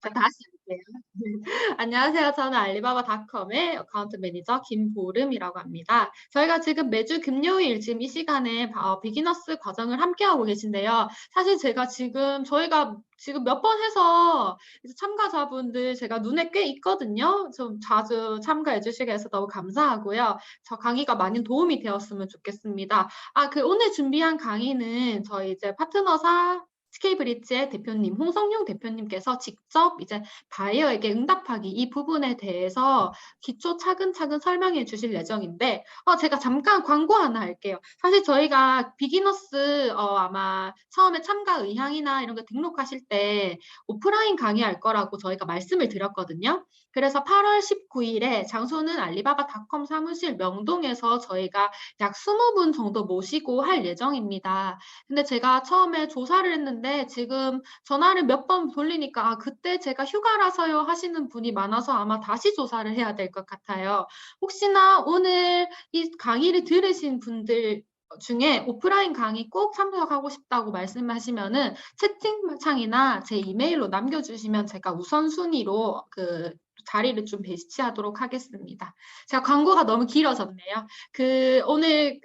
자, 다시 할게요. 안녕하세요. 저는 알리바바닷컴의 어카운트 매니저 김보름이라고 합니다. 저희가 지금 매주 금요일 지금 이 시간에 비기너스 과정을 함께하고 계신데요. 사실 제가 저희가 지금 몇 번 해서 이제 참가자분들 제가 눈에 꽤 있거든요. 좀 자주 참가해 주시게 해서 너무 감사하고요. 저 강의가 많이 도움이 되었으면 좋겠습니다. 오늘 준비한 강의는 저희 이제 파트너사 SK브릿지의 대표님 홍성용 대표님께서 직접 이제 바이어에게 응답하기 이 부분에 대해서 기초 차근차근 설명해 주실 예정인데 제가 잠깐 광고 하나 할게요. 사실 저희가 비기너스 아마 처음에 참가 의향이나 이런 거 등록하실 때 오프라인 강의할 거라고 저희가 말씀을 드렸거든요. 그래서 8월 19일에 장소는 알리바바닷컴 사무실 명동에서 저희가 약 20분 정도 모시고 할 예정입니다. 근데 제가 처음에 조사를 했는데 지금 전화를 몇 번 돌리니까 그때 제가 휴가라서요 하시는 분이 많아서 아마 다시 조사를 해야 될 것 같아요. 혹시나 오늘 이 강의를 들으신 분들 중에 오프라인 강의 꼭 참석하고 싶다고 말씀하시면은 채팅창이나 제 이메일로 남겨주시면 제가 우선순위로 그 자리를 좀 배치하도록 하겠습니다. 제가 광고가 너무 길어졌네요. 오늘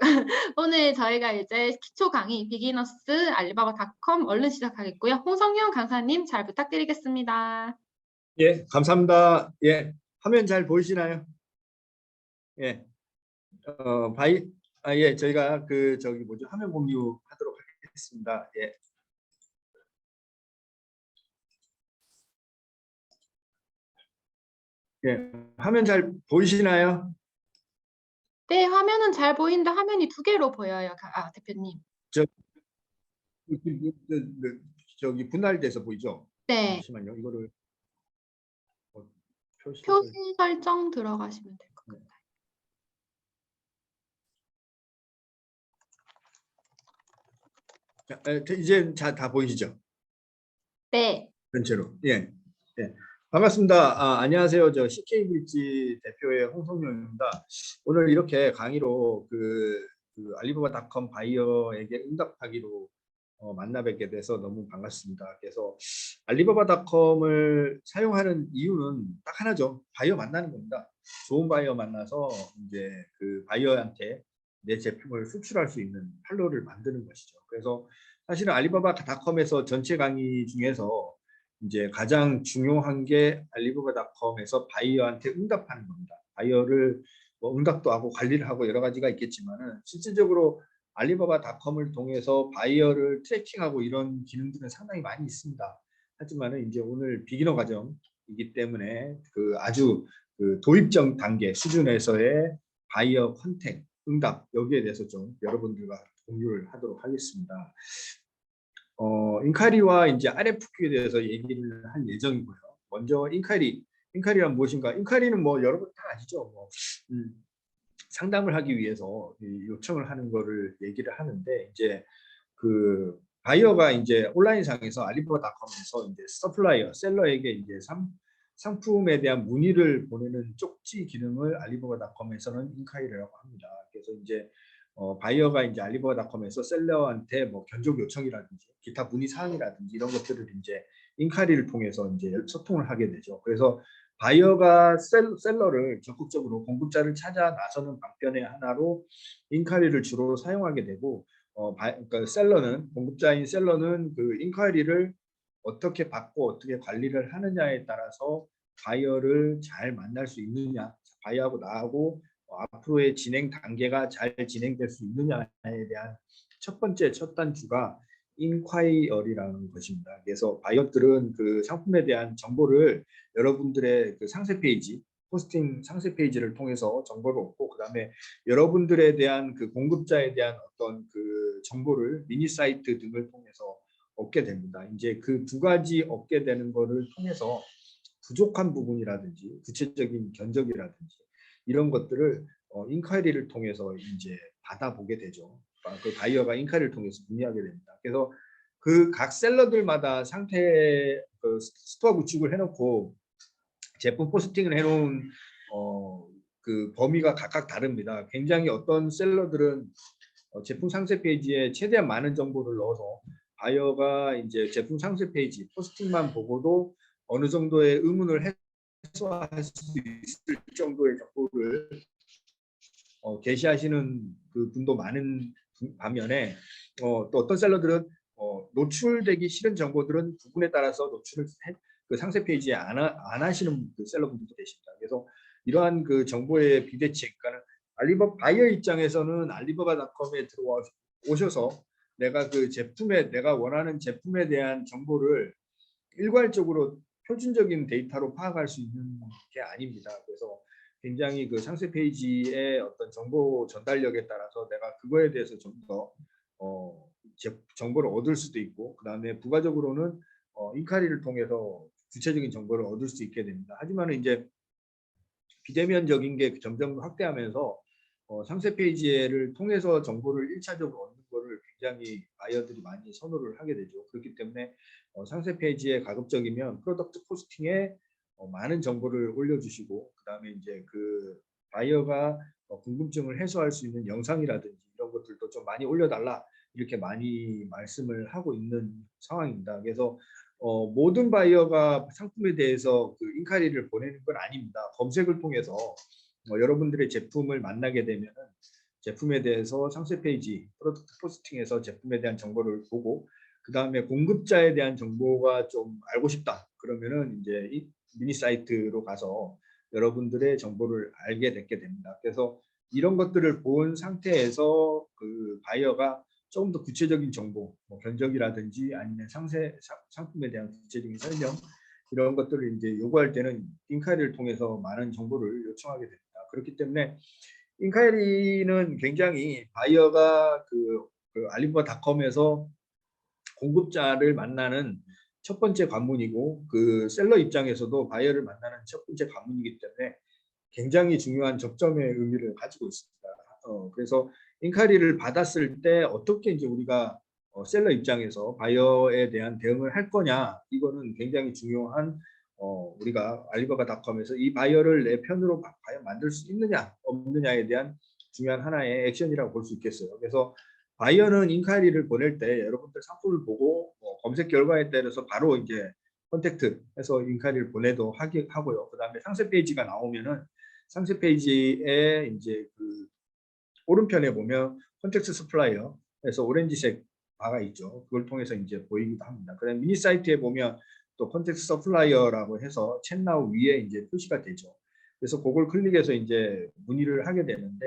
오늘 저희가 이제 기초 강의 비기너스 알리바바닷컴 얼른 시작하겠고요. 홍성용 강사님 잘 부탁드리겠습니다. 예, 감사합니다. 예, 화면 잘 보이시나요? 예, 예, 저희가 화면 공유하도록 하겠습니다. 예. 예, 화면 잘 보이시나요? 네, 화면은 잘 보이는데 화면이 두 개로 보여요, 대표님. 저, 저기 분할돼서 보이죠? 네, 잠시만요. 이거를 표시를. 표시 설정 들어가시면 될 것 같아요. 이제 다 보이시죠? 네, 전체로. 예, 예. 반갑습니다. 안녕하세요. 저 CK브릿지 대표의 홍성용입니다. 오늘 이렇게 강의로 알리바바닷컴 바이어에게 응답하기로 만나 뵙게 돼서 너무 반갑습니다. 그래서 알리바바닷컴을 사용하는 이유는 딱 하나죠. 바이어 만나는 겁니다. 좋은 바이어 만나서 이제 그 바이어한테 내 제품을 수출할 수 있는 판로를 만드는 것이죠. 그래서 사실은 알리바바닷컴에서 전체 강의 중에서 이제 가장 중요한 게 알리바바닷컴에서 바이어한테 응답하는 겁니다. 바이어를 뭐 응답도 하고 관리를 하고 여러 가지가 있겠지만은 실질적으로 알리바바닷컴을 통해서 바이어를 트래킹하고 이런 기능들은 상당히 많이 있습니다. 하지만은 이제 오늘 비기너 과정이기 때문에 아주 도입적 단계 수준에서의 바이어 컨택, 응답 여기에 대해서 좀 여러분들과 공유를 하도록 하겠습니다. 인카리와 이제 RFQ에 대해서 얘기를 할 예정이고요. 먼저 인카리란 무엇인가? 인카리는 뭐 여러분 다 아시죠? 상담을 하기 위해서 요청을 하는 거를 얘기를 하는데 이제 바이어가 이제 온라인상에서 알리바바닷컴에서 이제 서플라이어, 셀러에게 이제 상품에 대한 문의를 보내는 쪽지 기능을 알리바바닷컴에서는 인카이리라고 합니다. 그래서 이제 바이어가 이제 알리바바닷컴에서 셀러한테 뭐 견적 요청이라든지 기타 문의 사항이라든지 이런 것들을 이제 인카이리를 통해서 이제 소통을 하게 되죠. 그래서 바이어가 셀러를 적극적으로 공급자를 찾아 나서는 방편의 하나로 인카이리를 주로 사용하게 되고 그러니까 공급자인 셀러는 그 인카이리를 어떻게 받고 어떻게 관리를 하느냐에 따라서 바이어를 잘 만날 수 있느냐, 바이어하고 나하고 앞으로의 진행 단계가 잘 진행될 수 있느냐에 대한 첫 번째 첫 단추가 인콰이어리라는 것입니다. 그래서 바이어들은 그 상품에 대한 정보를 여러분들의 그 상세 페이지, 포스팅 상세 페이지를 통해서 정보를 얻고 그다음에 여러분들에 대한 그 공급자에 대한 어떤 그 정보를 미니 사이트 등을 통해서 얻게 됩니다. 이제 그 두 가지 얻게 되는 거를 통해서 부족한 부분이라든지 구체적인 견적이라든지 이런 것들을 인콰이리를 통해서 이제 받아보게 되죠. 그 바이어가 인콰이리를 통해서 문의하게 됩니다. 그래서 그 각 셀러들마다 스토어 구축을 해놓고 제품 포스팅을 해놓은 그 범위가 각각 다릅니다. 굉장히 어떤 셀러들은 제품 상세 페이지에 최대한 많은 정보를 넣어서 바이어가 이제 제품 상세 페이지 포스팅만 보고도 어느 정도의 의문을 해소할 수 있을 정도의 정보를 게시하시는 그 분도 많은 반면에 또 어떤 셀러들은 노출되기 싫은 정보들은 부분에 따라서 노출을 그 상세 페이지에 안 하시는 그 셀러분들도 계십니다. 그래서 이러한 그 정보의 비대칭, 그러니까 알리바바 바이어 입장에서는 알리바바닷컴에 들어오셔서 내가 원하는 제품에 대한 정보를 일괄적으로 표준적인 데이터로 파악할 수 있는 게 아닙니다. 그래서 굉장히 그 상세 페이지의 어떤 정보 전달력에 따라서 내가 그거에 대해서 좀 더 정보를 얻을 수도 있고, 그 다음에 부가적으로는 인카리를 통해서 구체적인 정보를 얻을 수 있게 됩니다. 하지만 이제 비대면적인 게 점점 확대하면서 상세 페이지를 통해서 정보를 1차적으로 얻는 거를 굉장히 바이어들이 많이 선호를 하게 되죠. 그렇기 때문에 상세 페이지에 가급적이면 프로덕트 포스팅에 많은 정보를 올려주시고, 그 다음에 이제 그 바이어가 궁금증을 해소할 수 있는 영상이라든지 이런 것들도 좀 많이 올려달라, 이렇게 많이 말씀을 하고 있는 상황입니다. 그래서 모든 바이어가 상품에 대해서 그 인카리를 보내는 건 아닙니다. 검색을 통해서 여러분들의 제품을 만나게 되면 제품에 대해서 상세 페이지, 프로덕트 포스팅에서 제품에 대한 정보를 보고, 그 다음에 공급자에 대한 정보가 좀 알고 싶다, 그러면은 이제 이 미니 사이트로 가서 여러분들의 정보를 알게 되게 됩니다. 그래서 이런 것들을 본 상태에서 그 바이어가 조금 더 구체적인 정보, 뭐 견적이라든지 아니면 상품에 대한 구체적인 설명, 이런 것들을 이제 요구할 때는 인카이리를 통해서 많은 정보를 요청하게 됩니다. 그렇기 때문에 인카이리는 굉장히 바이어가 그 알리바바닷컴에서 공급자를 만나는 첫 번째 관문이고, 그 셀러 입장에서도 바이어를 만나는 첫 번째 관문이기 때문에 굉장히 중요한 접점의 의미를 가지고 있습니다. 그래서 인카리를 받았을 때 어떻게 이제 우리가 셀러 입장에서 바이어에 대한 대응을 할 거냐, 이거는 굉장히 중요한 우리가 알리바바닷컴에서 이 바이어를 내 편으로 과연 만들 수 있느냐 없느냐에 대한 중요한 하나의 액션이라고 볼 수 있겠어요. 그래서 바이어는 인카이리를 보낼 때 여러분들 상품을 보고 검색 결과에 따라서 바로 이제 컨택트해서 인카이리를 보내도 하고요. 그 다음에 상세 페이지가 나오면은 상세 페이지에 이제 그 오른편에 보면 컨텍스트 서플라이어에서 오렌지색 바가 있죠. 그걸 통해서 이제 보이기도 합니다. 그다음 미니 사이트에 보면 또 컨텍스트 서플라이어라고 해서 챗나우 위에 이제 표시가 되죠. 그래서 그걸 클릭해서 이제 문의를 하게 되는데,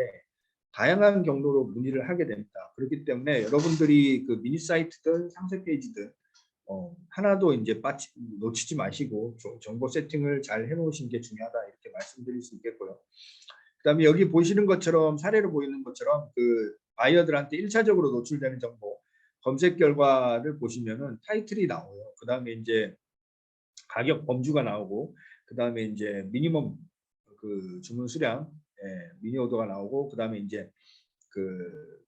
다양한 경로로 문의를 하게 됩니다. 그렇기 때문에 여러분들이 그 미니 사이트든 상세 페이지든 하나도 이제 놓치지 마시고 정보 세팅을 잘 해놓으신 게 중요하다, 이렇게 말씀드릴 수 있겠고요. 그다음에 여기 보시는 것처럼, 사례로 보이는 것처럼 그 바이어들한테 1차적으로 노출되는 정보, 검색 결과를 보시면은 타이틀이 나와요. 그다음에 이제 가격 범주가 나오고, 그다음에 이제 미니멈 그 주문 수량, 미니 오더가 나오고, 그다음에 이제 그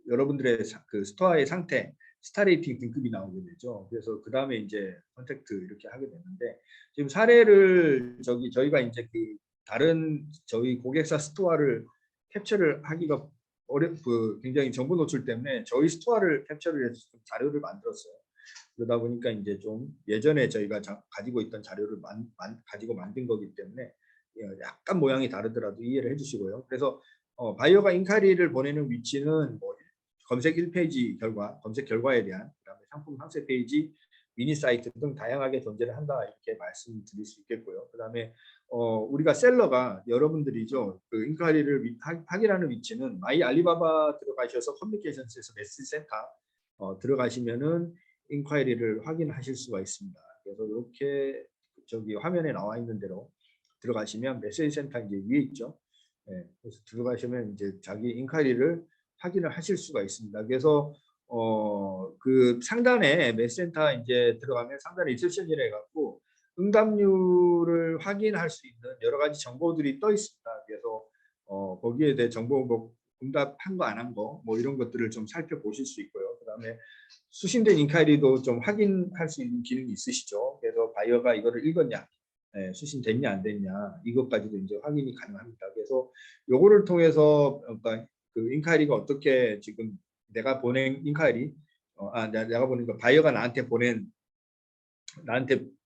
여러분들의 그 스토어의 상태, 스타 레이팅 등급이 나오게 되죠. 그래서 그 다음에 이제 컨택트 이렇게 하게 되는데, 지금 사례를 저희가 이제 그 다른 저희 고객사 스토어를 캡처를 하기가 굉장히 정보 노출 때문에 저희 스토어를 캡처를 해서 자료를 만들었어요. 그러다 보니까 이제 좀 예전에 저희가 가지고 있던 자료를 가지고 만든 거기 때문에 약간 모양이 다르더라도 이해를 해주시고요. 그래서 바이어가 인카리를 보내는 위치는 뭐 검색 1페이지 결과, 검색 결과에 대한, 그다음에 상품 상세 페이지, 미니 사이트 등 다양하게 존재를 한다, 이렇게 말씀드릴 수 있겠고요. 그다음에 우리가 셀러가 여러분들이죠. 그 인카리를 확인하는 위치는 마이 알리바바 들어가셔서 커뮤니케이션스에서 메시지 센터 들어가시면은 인콰이리를 확인하실 수가 있습니다. 그래서 이렇게 저기 화면에 나와 있는 대로 들어가시면 메시지 센터 이제 위에 있죠. 그래서 들어가시면 이제 자기 인콰이리를 확인을 하실 수가 있습니다. 그래서 그 상단에 메시센터 이제 들어가면 상단에 리셉션이라 해갖고 응답률을 확인할 수 있는 여러 가지 정보들이 떠 있습니다. 그래서 거기에 대해 정보 뭐 응답한 거 안 한 거 뭐 이런 것들을 좀 살펴보실 수 있고요. 그다음에 수신된 인카이리도 좀 확인할 수 있는 기능이 있으시죠. 그래서 바이어가 이거를 읽었냐, 수신됐냐 안 됐냐, 이것까지도 이제 확인이 가능합니다. 그래서 요거를 통해서 그러니까 그 인카이리가 어떻게 지금 내가 보낸 인카이리, 내가 보낸 거 바이어가 나한테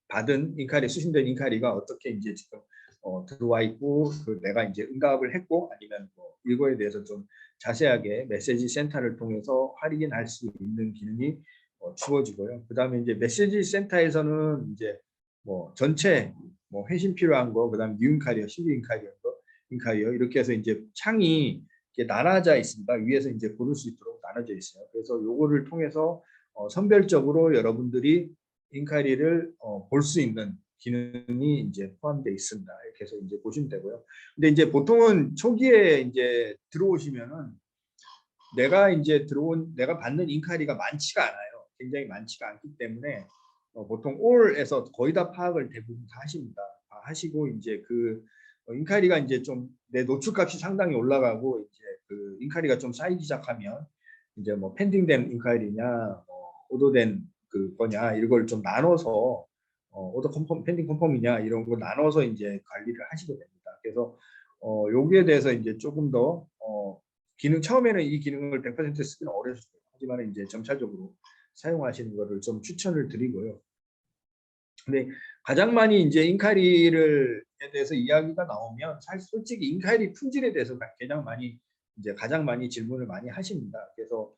받은 인카리 수신된 인카리가 어떻게 이제 지금 들어와 있고 내가 이제 응답을 했고 아니면 뭐 이거에 대해서 좀 자세하게 메시지 센터를 통해서 확인할 수 있는 기능이 주어지고요. 그다음에 이제 메시지 센터에서는 이제 뭐 전체 뭐 회신 필요한 거, 그다음 뉴 인카리어, 신규 인카리어, 인카리어 이렇게 해서 이제 창이 이렇게 나눠져 있습니다. 위에서 이제 고를 수 있도록 나눠져 있어요. 그래서 요거를 통해서 선별적으로 여러분들이 인카리를 볼 수 있는 기능이 이제 포함되어 있습니다. 이렇게 해서 이제 보시면 되고요. 근데 이제 보통은 초기에 이제 들어오시면은 내가 받는 인카리가 많지가 않아요. 굉장히 많지가 않기 때문에 보통 올에서 거의 다 파악을 대부분 다 하십니다. 다 하시고 이제 인카리가 이제 좀 내 노출값이 상당히 올라가고 이제 그 인카리가 좀 쌓이기 시작하면 이제 뭐 펜딩된 인카리냐, 오도된 거냐 이걸 좀 나눠서 오더 컨펌, 펜딩 컨펌이냐 이런 거 나눠서 이제 관리를 하시게 됩니다. 그래서 여기에 대해서 이제 조금 더 기능 처음에는 이 기능을 100% 쓰기는 어려울 수 있어요. 하지만 이제 점차적으로 사용하시는 것을 좀 추천을 드리고요. 근데 가장 많이 이제 인카리에 대해서 이야기가 나오면 사실 솔직히 인카리 품질에 대해서 가장 많이 질문을 많이 하십니다. 그래서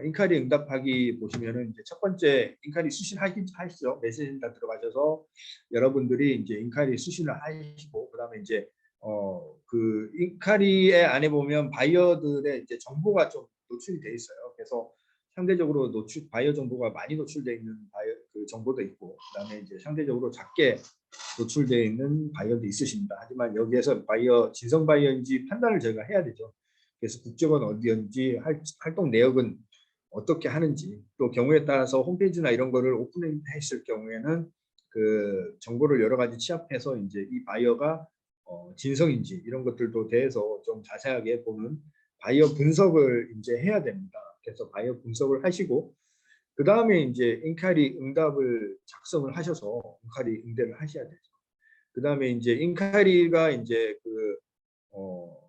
인카리 응답하기 보시면은 이제 첫 번째 인카리 수신하시죠. 메시지센터 들어가셔서 여러분들이 이제 인카리 수신을 하시고 그다음에 이제 그 인카리의 안에 보면 바이어들의 이제 정보가 좀 노출이 돼 있어요. 그래서 상대적으로 바이어 정보가 많이 노출되어 있는 그 정보도 있고, 그다음에 이제 상대적으로 작게 노출되어 있는 바이어도 있으십니다. 하지만 여기에서 진성 바이어인지 판단을 저희가 해야 되죠. 그래서 국적은 어디인지, 활동 내역은 어떻게 하는지, 또 경우에 따라서 홈페이지나 이런 거를 오픈했을 경우에는 그 정보를 여러 가지 취합해서 이제 이 바이어가 진성인지 이런 것들도 대해서 좀 자세하게 보는 바이어 분석을 이제 해야 됩니다. 그래서 바이어 분석을 하시고 그 다음에 이제 인카리 응답을 작성을 하셔서 인카리 응대를 하셔야 되죠. 그 다음에 이제 인카리가 이제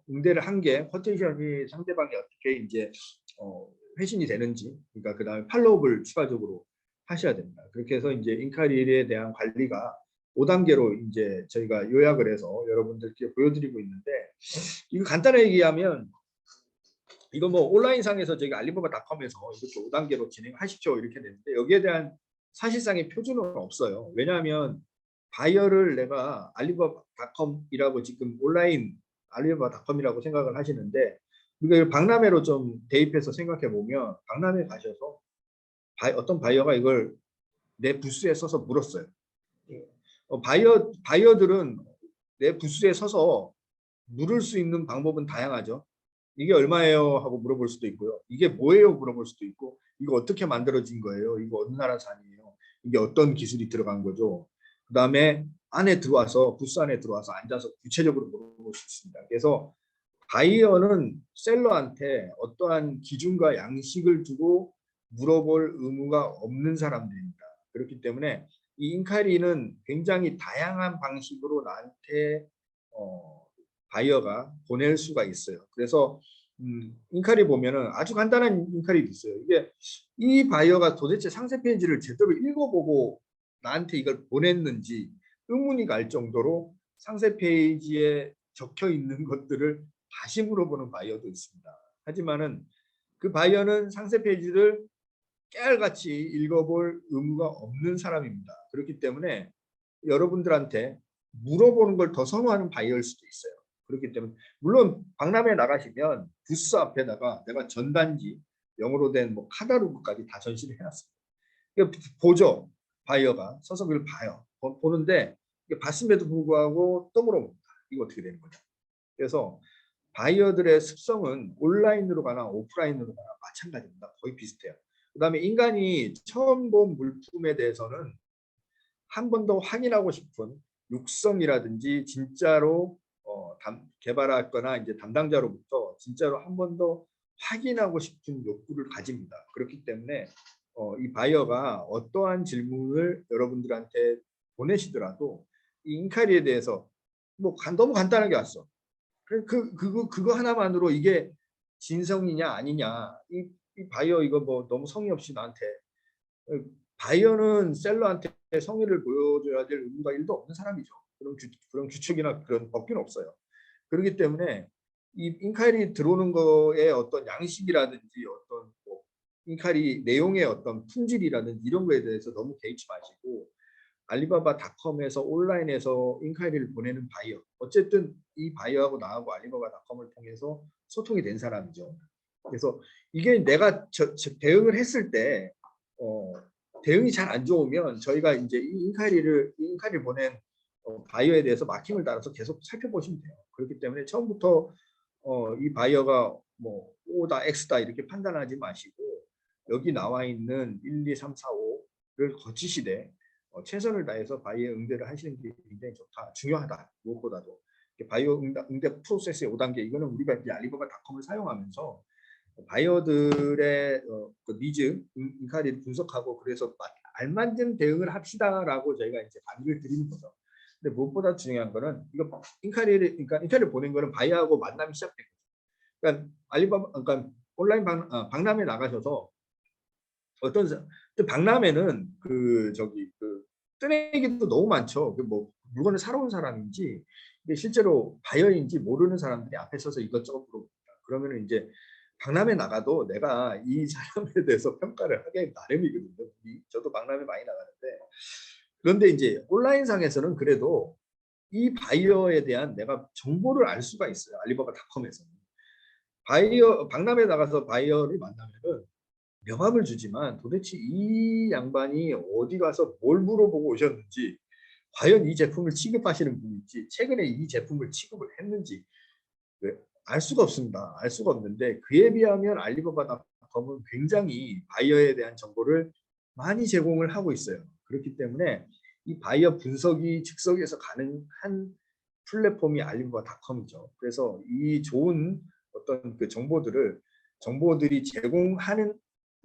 응대를 한 게 포텐셜이 상대방이 어떻게 이제 회신이 되는지, 그러니까 그 다음에 팔로우업을 추가적으로 하셔야 됩니다. 그렇게 해서 이제 인카리에 대한 관리가 5단계로 이제 저희가 요약을 해서 여러분들께 보여드리고 있는데, 이거 간단하게 얘기하면 이거 뭐 온라인상에서 저희가 알리바바닷컴에서 이렇게 5단계로 진행하십시오 이렇게 되는데 여기에 대한 사실상의 표준은 없어요. 왜냐하면 바이어를 내가 알리바바닷컴이라고 지금 온라인 알리바바닷컴이라고 생각을 하시는데 우리가 박람회로 좀 대입해서 생각해 보면 박람회 가셔서 어떤 바이어가 이걸 내 부스에 서서 물었어요. 바이어들은 내 부스에 서서 물을 수 있는 방법은 다양하죠. 이게 얼마예요? 하고 물어볼 수도 있고요. 이게 뭐예요? 물어볼 수도 있고, 이거 어떻게 만들어진 거예요? 이거 어느 나라 산이에요? 이게 어떤 기술이 들어간 거죠? 그 다음에 부스 안에 들어와서 앉아서 구체적으로 물어볼 수 있습니다. 그래서 바이어는 셀러한테 어떠한 기준과 양식을 두고 물어볼 의무가 없는 사람들입니다. 그렇기 때문에 이 인카리는 굉장히 다양한 방식으로 나한테 바이어가 보낼 수가 있어요. 그래서 인카리 보면은 아주 간단한 인카리도 있어요. 이 바이어가 도대체 상세 페이지를 제대로 읽어보고 나한테 이걸 보냈는지 의문이 갈 정도로 상세 페이지에 적혀 있는 것들을 다시 물어보는 바이어도 있습니다. 하지만은 그 바이어는 상세 페이지를 깨알같이 읽어볼 의무가 없는 사람입니다. 그렇기 때문에 여러분들한테 물어보는 걸 더 선호하는 바이어일 수도 있어요. 그렇기 때문에 물론 박람회 나가시면 부스 앞에다가 내가 전단지 영어로 된 뭐 카탈로그까지 다 전시를 해놨습니다. 보죠. 바이어가 서서 그걸 봐요. 보는데 봤음에도 불구하고 또 물어봅니다. 이거 어떻게 되는 거냐. 그래서 바이어들의 습성은 온라인으로 가나 오프라인으로 가나 마찬가지입니다. 거의 비슷해요. 그 다음에 인간이 처음 본 물품에 대해서는 한 번 더 확인하고 싶은 육성이라든지 진짜로 개발했거나 이제 담당자로부터 진짜로 한 번 더 확인하고 싶은 욕구를 가집니다. 그렇기 때문에 이 바이어가 어떠한 질문을 여러분들한테 보내시더라도 이 인카리에 대해서 뭐 너무 간단하게 왔어. 그거 하나만으로 이게 진성이냐 아니냐, 이 바이어 이거 뭐 너무 성의 없이 나한테, 바이어는 셀러한테 성의를 보여줘야 될 의무가 1도 없는 사람이죠. 그런 규칙이나 그런 법규는 없어요. 그렇기 때문에 이 인카일이 들어오는 거에 어떤 양식이라든지 어떤 뭐 인카일이 내용의 어떤 품질이라든지 이런 거에 대해서 너무 개의치 마시고, 알리바바닷컴에서 온라인에서 인카이리를 보내는 바이어, 어쨌든 이 바이어하고 나하고 알리바바닷컴을 통해서 소통이 된 사람이죠. 그래서 이게 내가 대응을 했을 때 대응이 잘 안 좋으면 저희가 이제 이 인카이리를 보낸 바이어에 대해서 마킹을 달아서 계속 살펴보시면 돼요. 그렇기 때문에 처음부터 이 바이어가 뭐 O다 X다 이렇게 판단하지 마시고, 여기 나와 있는 1, 2, 3, 4, 5를 거치시되 최선을 다해서 바이오 응대를 하시는 게 굉장히 좋다, 중요하다. 무엇보다도 바이오 응대 프로세스의 5단계, 이거는 우리가 이제 알리바바닷컴을 사용하면서 바이어들의 그 니즈, 인카리를 분석하고 그래서 알맞은 대응을 합시다라고 저희가 이제 강의를 드리는 거죠. 근데 무엇보다 중요한 거는 이거 인카리를 보낸 거는 바이어하고 만남이 시작된 거죠. 그러니까 그러니까 온라인 박람회 나가셔서 박람회는 뜨내기도 너무 많죠. 뭐 물건을 사러 온 사람인지 실제로 바이어인지 모르는 사람들이 앞에 서서 이것저것 물어봅니다. 그러면 이제 박람회 나가도 내가 이 사람에 대해서 평가를 하기 나름이거든요. 저도 박람회 많이 나가는데, 그런데 이제 온라인상에서는 그래도 이 바이어에 대한 내가 정보를 알 수가 있어요. 알리바바닷컴에서는 박람회 나가서 바이어를 만나면은 명함을 주지만 도대체 이 양반이 어디 가서 뭘 물어보고 오셨는지, 과연 이 제품을 취급하시는 분인지, 최근에 이 제품을 취급을 했는지 알 수가 없습니다. 알 수가 없는데, 그에 비하면 알리바바닷컴은 굉장히 바이어에 대한 정보를 많이 제공을 하고 있어요. 그렇기 때문에 이 바이어 분석이 즉석에서 가능한 플랫폼이 알리바바닷컴이죠. 그래서 이 좋은 어떤 그 정보들이 제공하는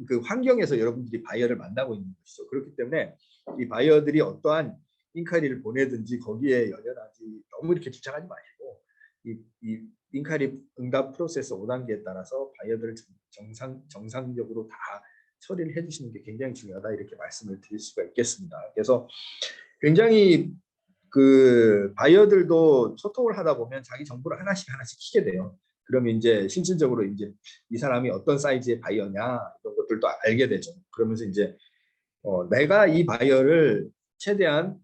그 환경에서 여러분들이 바이어를 만나고 있는 것이죠. 그렇기 때문에 이 바이어들이 어떠한 인카리를 보내든지 거기에 연연하지 너무 이렇게 집착하지 마시고, 이 인카리 응답 프로세스 5단계에 따라서 바이어들을 정상적으로 다 처리를 해주시는 게 굉장히 중요하다, 이렇게 말씀을 드릴 수가 있겠습니다. 그래서 굉장히 그 바이어들도 소통을 하다 보면 자기 정보를 하나씩 키게 돼요. 그러면 이제 실질적으로 이제 이 사람이 어떤 사이즈의 바이어냐 이런 것들도 알게 되죠. 그러면서 이제 내가 이 바이어를 최대한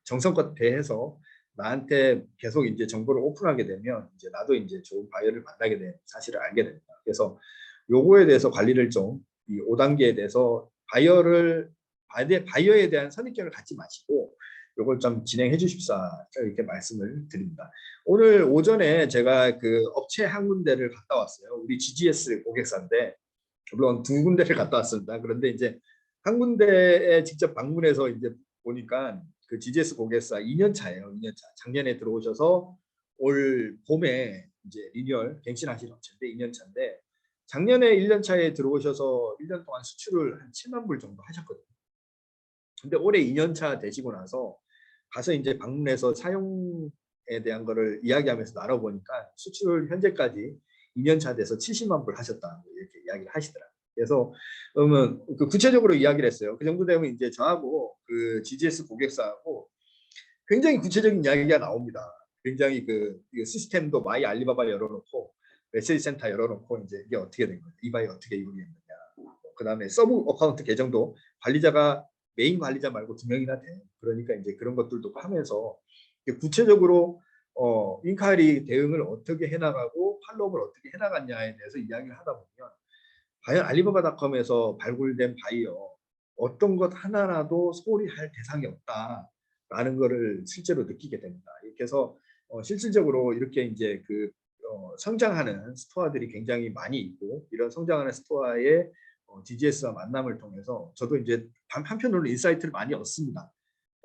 정성껏 대해서 나한테 계속 이제 정보를 오픈하게 되면 이제 나도 이제 좋은 바이어를 만나게 되는 사실을 알게 됩니다. 그래서 요거에 대해서 관리를 좀, 이 5단계에 대해서 바이어에 대한 선입견을 갖지 마시고 요걸 좀 진행해 주십사, 이렇게 말씀을 드립니다. 오늘 오전에 제가 그 업체 한 군데를 갔다 왔어요. 우리 GGS 고객사인데, 물론 두 군데를 갔다 왔습니다. 그런데 이제 한 군데에 직접 방문해서 이제 보니까 그 GGS 고객사 2년 차예요. 2년 차. 작년에 들어오셔서 올 봄에 이제 리뉴얼 갱신하신 업체인데 2년 차인데, 작년에 1년 차에 들어오셔서 1년 동안 수출을 한 7만 불 정도 하셨거든요. 근데 올해 2년 차 되시고 나서 가서 이제 방문해서 사용에 대한 거를 이야기하면서 나눠보니까 수출 현재까지 2년 차 돼서 70만 불 하셨다, 이렇게 이야기를 하시더라고요. 그래서 그러면 그 구체적으로 이야기를 했어요. 그 정도 되면 이제 저하고 그 GGS 고객사하고 굉장히 구체적인 이야기가 나옵니다. 굉장히 그 시스템도 마이 알리바바 열어놓고 메시지 센터 열어놓고 이제 이게 어떻게 된 거냐, 이바이 어떻게 이루어졌느냐, 그 다음에 서브 어카운트 계정도 관리자가 메인 관리자 말고 2명이나 돼. 그러니까 이제 그런 것들도 하면서 구체적으로 인카리 대응을 어떻게 해나가고 팔로우를 어떻게 해나갔냐에 대해서 이야기를 하다 보면, 과연 알리바바닷컴에서 발굴된 바이어 어떤 것 하나라도 소홀히 할 대상이 없다라는 것을 실제로 느끼게 됩니다. 이렇게 해서 실질적으로 이렇게 이제 그 성장하는 스토어들이 굉장히 많이 있고, 이런 성장하는 스토어의 GGS와 만남을 통해서 저도 이제 한편으로는 인사이트를 많이 얻습니다.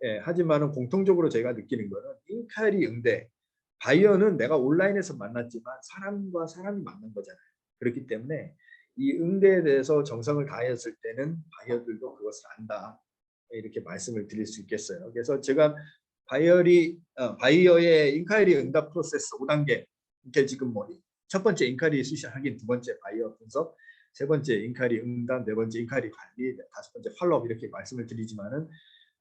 예, 하지만은 공통적으로 제가 느끼는 거는 인카리 응대, 바이어는 내가 온라인에서 만났지만 사람과 사람이 만난 거잖아요. 그렇기 때문에 이 응대에 대해서 정성을 다했을 때는 바이어들도 그것을 안다, 이렇게 말씀을 드릴 수 있겠어요. 그래서 제가 바이어의 인카리 응답 프로세스 5단계, 이게 지금 뭐 첫 번째 인카리 수신 확인, 두 번째 바이어 분석, 세 번째 인카리 응답, 네 번째 인카리 관리, 다섯 번째 팔로업, 이렇게 말씀을 드리지만은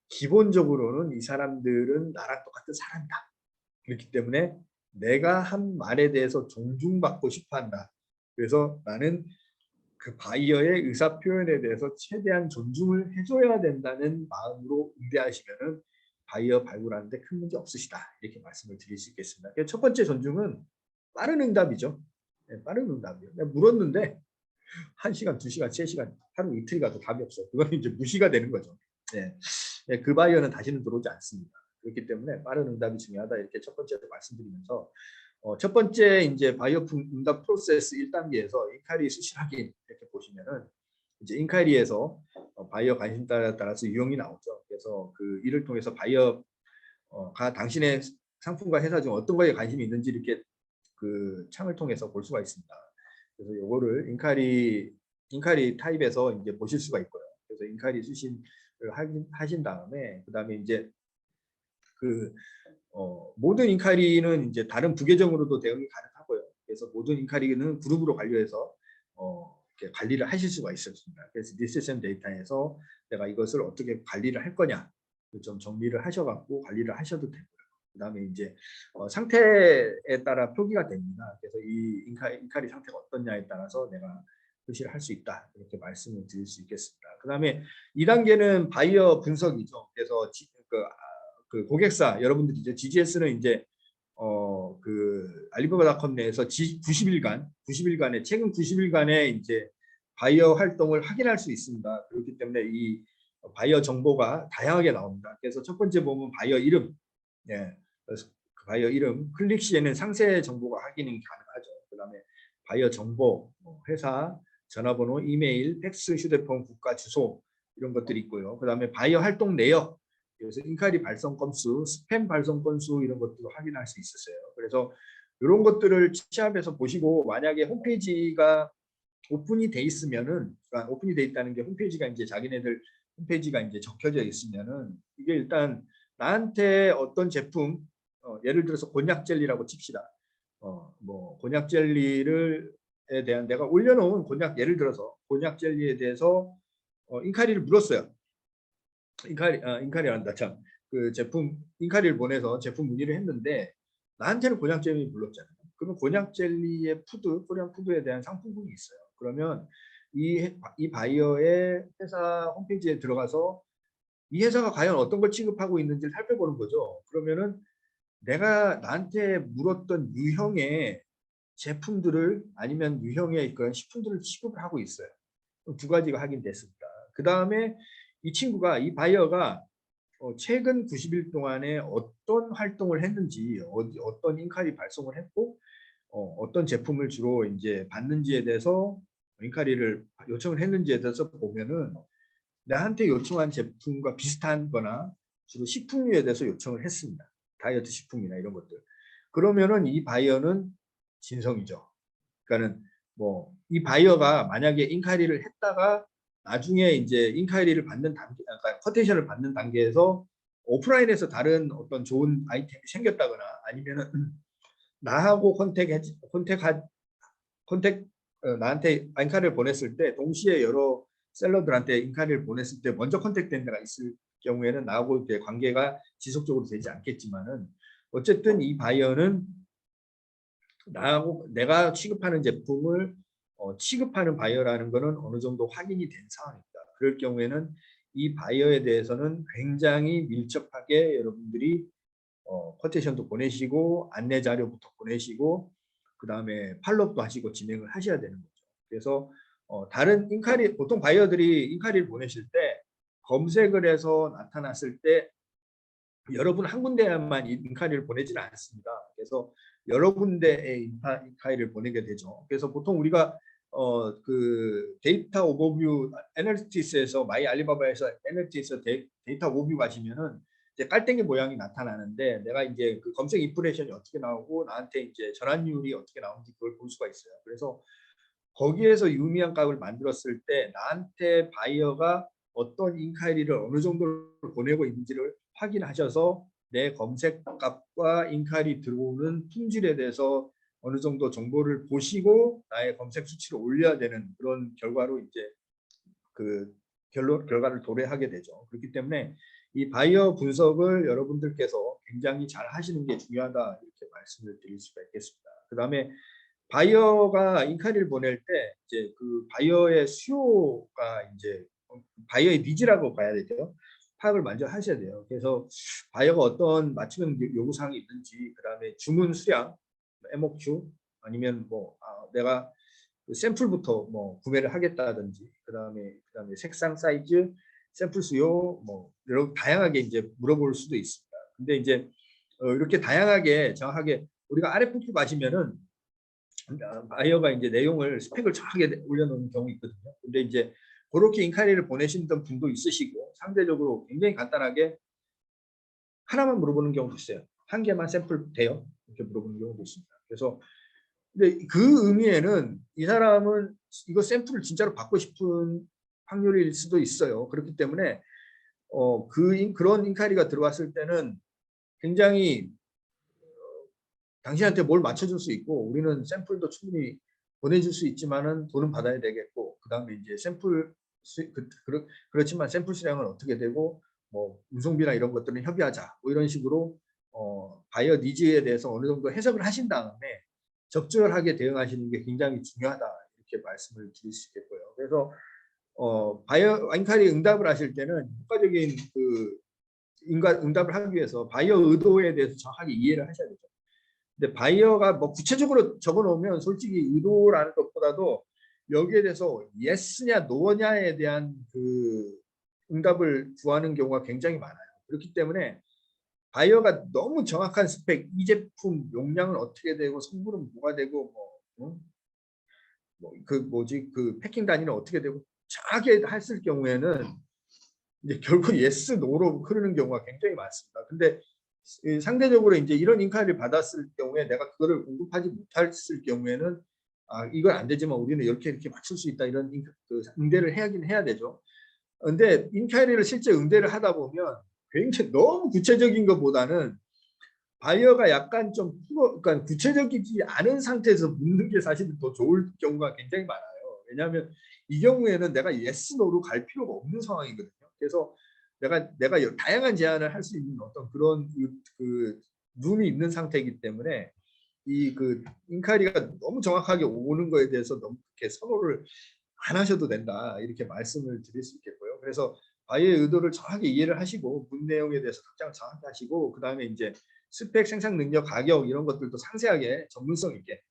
기본적으로는 이 사람들은 나랑 똑같은 사람이다. 그렇기 때문에 내가 한 말에 대해서 존중받고 싶어 한다. 그래서 나는 그 바이어의 의사 표현에 대해서 최대한 존중을 해줘야 된다는 마음으로 응대하시면은 바이어 발굴하는데 큰 문제 없으시다. 이렇게 말씀을 드릴 수 있겠습니다. 첫 번째 존중은 빠른 응답이죠. 네, 빠른 응답이요. 내가 물었는데 1시간, 2시간, 3시간, 하루 이틀 가도 답이 없어요. 그건 이제 무시가 되는 거죠. 네. 네, 그 바이어는 다시는 들어오지 않습니다. 그렇기 때문에 빠른 응답이 중요하다. 이렇게 첫 번째로 말씀드리면서 첫 번째 이제 바이오 응답 프로세스 1단계에서 인카리 수실 확인 이렇게 보시면은 이제 인카리에서 바이어 관심 따라서 유형이 나오죠. 그래서 그 이를 통해서 바이어가 당신의 상품과 회사 중 어떤 거에 관심이 있는지 이렇게 그 창을 통해서 볼 수가 있습니다. 그래서 요거를 인카리 타입에서 이제 보실 수가 있고요. 그래서 인카리 수신을 하신 다음에 그다음에 이제 그 모든 인카리는 이제 다른 부계정으로도 대응이 가능하고요. 그래서 모든 인카리는 그룹으로 관리해서 이렇게 관리를 하실 수가 있습니다. 그래서 디스션 데이터에서 내가 이것을 어떻게 관리를 할 거냐 좀 정리를 하셔갖고 관리를 하셔도 되고요. 그다음에 이제 상태에 따라 표기가 됩니다. 그래서 이 인카리 상태가 어떻냐에 따라서 내가 표시를 할 수 있다 이렇게 말씀을 드릴 수 있겠습니다. 그다음에 2단계는 바이어 분석이죠. 그래서 그 고객사 여러분들이 이제 GGS는 이제 그 알리바바닷컴 내에서 90일간의 최근 90일간의 이제 바이어 활동을 확인할 수 있습니다. 그렇기 때문에 이 바이어 정보가 다양하게 나옵니다. 그래서 첫 번째 보면 바이어 이름, 예, 그래서 그 바이어 이름 클릭 시에는 상세 정보가 확인이 가능하죠. 그다음에 바이어 정보, 회사, 전화번호, 이메일, 팩스, 휴대폰, 국가 주소 이런 것들이 있고요. 그다음에 바이어 활동 내역 그래서 인카리 발송 건수, 스팸 발송 건수 이런 것들도 확인할 수 있었어요. 그래서 이런 것들을 취합해서 보시고 만약에 홈페이지가 오픈이 돼 있으면은 그러니까 오픈이 돼 있다는 게 홈페이지가 이제 자기네들 홈페이지가 이제 적혀져 있으면은 이게 일단 나한테 어떤 제품 예를 들어서 곤약 젤리라고 칩시다. 뭐 곤약 젤리를에 대한 내가 올려놓은 곤약 예를 들어서 곤약 젤리에 대해서 인카리를 물었어요. 인카리란다 참. 그 제품 인카리를 보내서 제품 문의를 했는데 나한테는 곤약 젤리 불렀잖아요. 그러면 곤약 젤리의 코리안 푸드에 대한 상품군이 있어요. 그러면 이 바이어의 회사 홈페이지에 들어가서 이 회사가 과연 어떤 걸 취급하고 있는지를 살펴보는 거죠. 그러면은 내가 나한테 물었던 유형의 제품들을 아니면 유형의 그런 식품들을 취급을 하고 있어요. 두 가지가 확인됐습니다. 그 다음에 이 바이어가 최근 90일 동안에 어떤 활동을 했는지, 어떤 인카리 발송을 했고, 어떤 제품을 주로 이제 받는지에 대해서 인카리를 요청을 했는지에 대해서 보면은 나한테 요청한 제품과 비슷한 거나 주로 식품류에 대해서 요청을 했습니다. 다이어트 식품이나 이런 것들. 그러면은 이 바이어는 진성이죠. 그러니까는 뭐 이 바이어가 만약에 인카리를 했다가 나중에 이제 인카이리를 받는 단계, 그러니까 커테이션을 받는 단계에서 오프라인에서 다른 어떤 좋은 아이템이 생겼다거나 아니면은 나하고 나한테 인카를 보냈을 때 동시에 여러 셀러들한테 인카를 보냈을 때 먼저 컨택된 데가 있을 경우에는 나하고 이제 관계가 지속적으로 되지 않겠지만은 어쨌든 이 바이어는 나하고 내가 취급하는 제품을 취급하는 바이어라는 것은 어느 정도 확인이 된 상황입니다. 그럴 경우에는 이 바이어에 대해서는 굉장히 밀접하게 여러분들이 쿼테이션도 보내시고 안내 자료부터 보내시고 그 다음에 팔로업도 하시고 진행을 하셔야 되는 거죠. 그래서 다른 인카리 보통 바이어들이 인카리를 보내실 때 검색을 해서 나타났을 때 여러분 한 군데만 인카리를 보내지는 않습니다. 그래서 여러 군데의 인카리를 보내게 되죠. 그래서 보통 우리가 그 데이터 오버뷰 애널리티스에서 마이 알리바바에서 애널리티스 데이터 오버뷰 가시면은 이제 깔땡이 모양이 나타나는데 내가 이제 그 검색 인프레션이 어떻게 나오고 나한테 이제 전환율이 어떻게 나오는지 그걸 볼 수가 있어요. 그래서 거기에서 유의미한 값을 만들었을 때 나한테 바이어가 어떤 인카이리를 어느 정도를 보내고 있는지를 확인하셔서 내 검색 값과 인카이리 들어오는 품질에 대해서 어느 정도 정보를 보시고 나의 검색 수치를 올려야 되는 그런 결과로 이제 그 결과를 도래하게 되죠. 그렇기 때문에 이 바이어 분석을 여러분들께서 굉장히 잘 하시는 게 중요하다 이렇게 말씀을 드릴 수가 있겠습니다. 그다음에 바이어가 인카리를 보낼 때 이제 그 바이어의 수요가 이제 바이어의 니즈라고 봐야 되죠. 파악을 먼저 하셔야 돼요. 그래서 바이어가 어떤 맞춤형 요구 사항이 있는지, 그다음에 주문 수량, MOQ 아니면 뭐 내가 그 샘플부터 뭐 구매를 하겠다든지, 그다음에 색상, 사이즈, 샘플 수요 뭐 여러 다양하게 이제 물어볼 수도 있습니다. 근데 이제 이렇게 다양하게 정확하게 우리가 RFQ 가시면은 바이어가 이제 내용을 스펙을 정확하게 올려놓은 경우 있거든요. 근데 이제 그렇게 인카리를 보내시던 분도 있으시고 상대적으로 굉장히 간단하게 하나만 물어보는 경우도 있어요. 한 개만 샘플 돼요? 이렇게 물어보는 경우도 있습니다. 그래서 근데 그 의미에는 이 사람은 이거 샘플을 진짜로 받고 싶은 확률일 수도 있어요. 그렇기 때문에 그런 인카리가 들어왔을 때는 굉장히 당신한테 뭘 맞춰줄 수 있고 우리는 샘플도 충분히 보내줄 수 있지만은 돈은 받아야 되겠고 그다음에 이제 그렇지만 샘플 수량은 어떻게 되고 뭐 운송비나 이런 것들은 협의하자 뭐 이런 식으로 바이어 니즈에 대해서 어느 정도 해석을 하신 다음에 적절하게 대응하시는 게 굉장히 중요하다 이렇게 말씀을 드릴 수 있겠고요. 그래서 바이어 인카리 응답을 하실 때는 효과적인 그 응답을 하기 위해서 바이어 의도에 대해서 정확하게 이해를 하셔야 되죠. 근데 바이어가 뭐 구체적으로 적어놓으면 솔직히 의도라는 것보다도 여기에 대해서 예스냐 노냐에 대한 그 응답을 구하는 경우가 굉장히 많아요. 그렇기 때문에 바이어가 너무 정확한 스펙, 이 제품 용량은 어떻게 되고 성분은 뭐가 되고 그 패킹 단위는 어떻게 되고 정확하게 했을 경우에는 이제 결국 예스 노로 흐르는 경우가 굉장히 많습니다. 근데 상대적으로 이제 이런 인카를 받았을 경우에 내가 그거를 공급하지 못했을 경우에는 이건 안 되지만 우리는 이렇게 맞출 수 있다 이런 응대를 하긴 해야 되죠. 근데 인카리를 실제 응대를 하다 보면 굉장히 너무 구체적인 것보다는 바이어가 약간 좀 그러니까 구체적이지 않은 상태에서 묻는 게 사실 더 좋을 경우가 굉장히 많아요. 왜냐하면 이 경우에는 내가 예스 노로 갈 필요가 없는 상황이거든요. 그래서 내가 다양한 제안을 할 수 있는 어떤 그런 그 룸이 있는 상태이기 때문에 이 그 인카리가 너무 정확하게 오는 거에 대해서 너무 이렇게 선호를 안 하셔도 된다 이렇게 말씀을 드릴 수 있겠고요. 그래서 바이의 의도를 정확하게 이해를 하시고 문 내용에 대해서 답장을 정확히 하시고 그 다음에 이제 스펙, 생산 능력, 가격 이런 것들도 상세하게 전문성 있게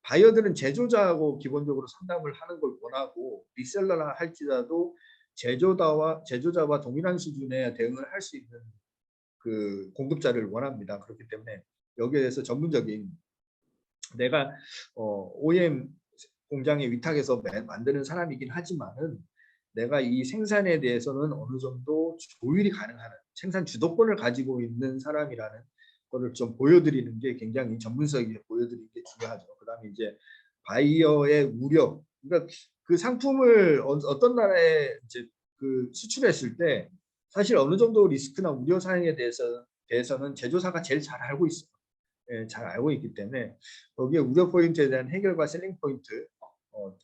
바이어들은 제조자하고 기본적으로 상담을 하는 걸 원하고 리셀러나 할지라도 제조자와 동일한 수준의 대응을 할 수 있는 그 공급자를 원합니다. 그렇기 때문에 여기에 대해서 전문적인 내가 OEM 공장에 위탁해서 만드는 사람이긴 하지만은 내가 이 생산에 대해서는 어느 정도 조율이 가능한 생산 주도권을 가지고 있는 사람이라는 거를 좀 보여드리는 게 굉장히 전문성 있게 보여드리는 게 중요하죠. 그다음에 이제 바이어의 우려, 그러니까 그 상품을 어떤 나라에 이제 그 수출했을 때 사실 어느 정도 리스크나 우려 사항에 대해서는 제조사가 제일 잘 알고 있어요. 예, 잘 알고 있기 때문에 거기에 우려 포인트에 대한 해결과 셀링 포인트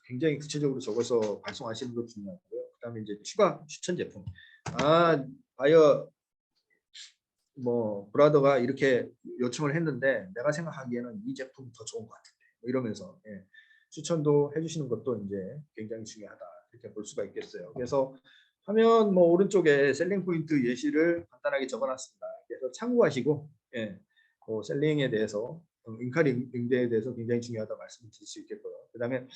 굉장히 구체적으로 적어서 발송하시는 것 중요하고요. 그다음에 이제 추가 추천 제품. 바이어 뭐 브라더가 이렇게 요청을 했는데 내가 생각하기에는 이 제품이 더 좋은 것 같은데 뭐 이러면서 추천도 해주시는 것도 이제 굉장히 중요하다 이렇게 볼 수가 있겠어요. 그래서 화면 뭐 오른쪽에 셀링 포인트 예시를 간단하게 적어놨습니다. 그래서 참고하시고 셀링에 대해서 인카리 응대에 대해서 굉장히 중요하다 말씀을 드릴 수 있겠고요. 그다음에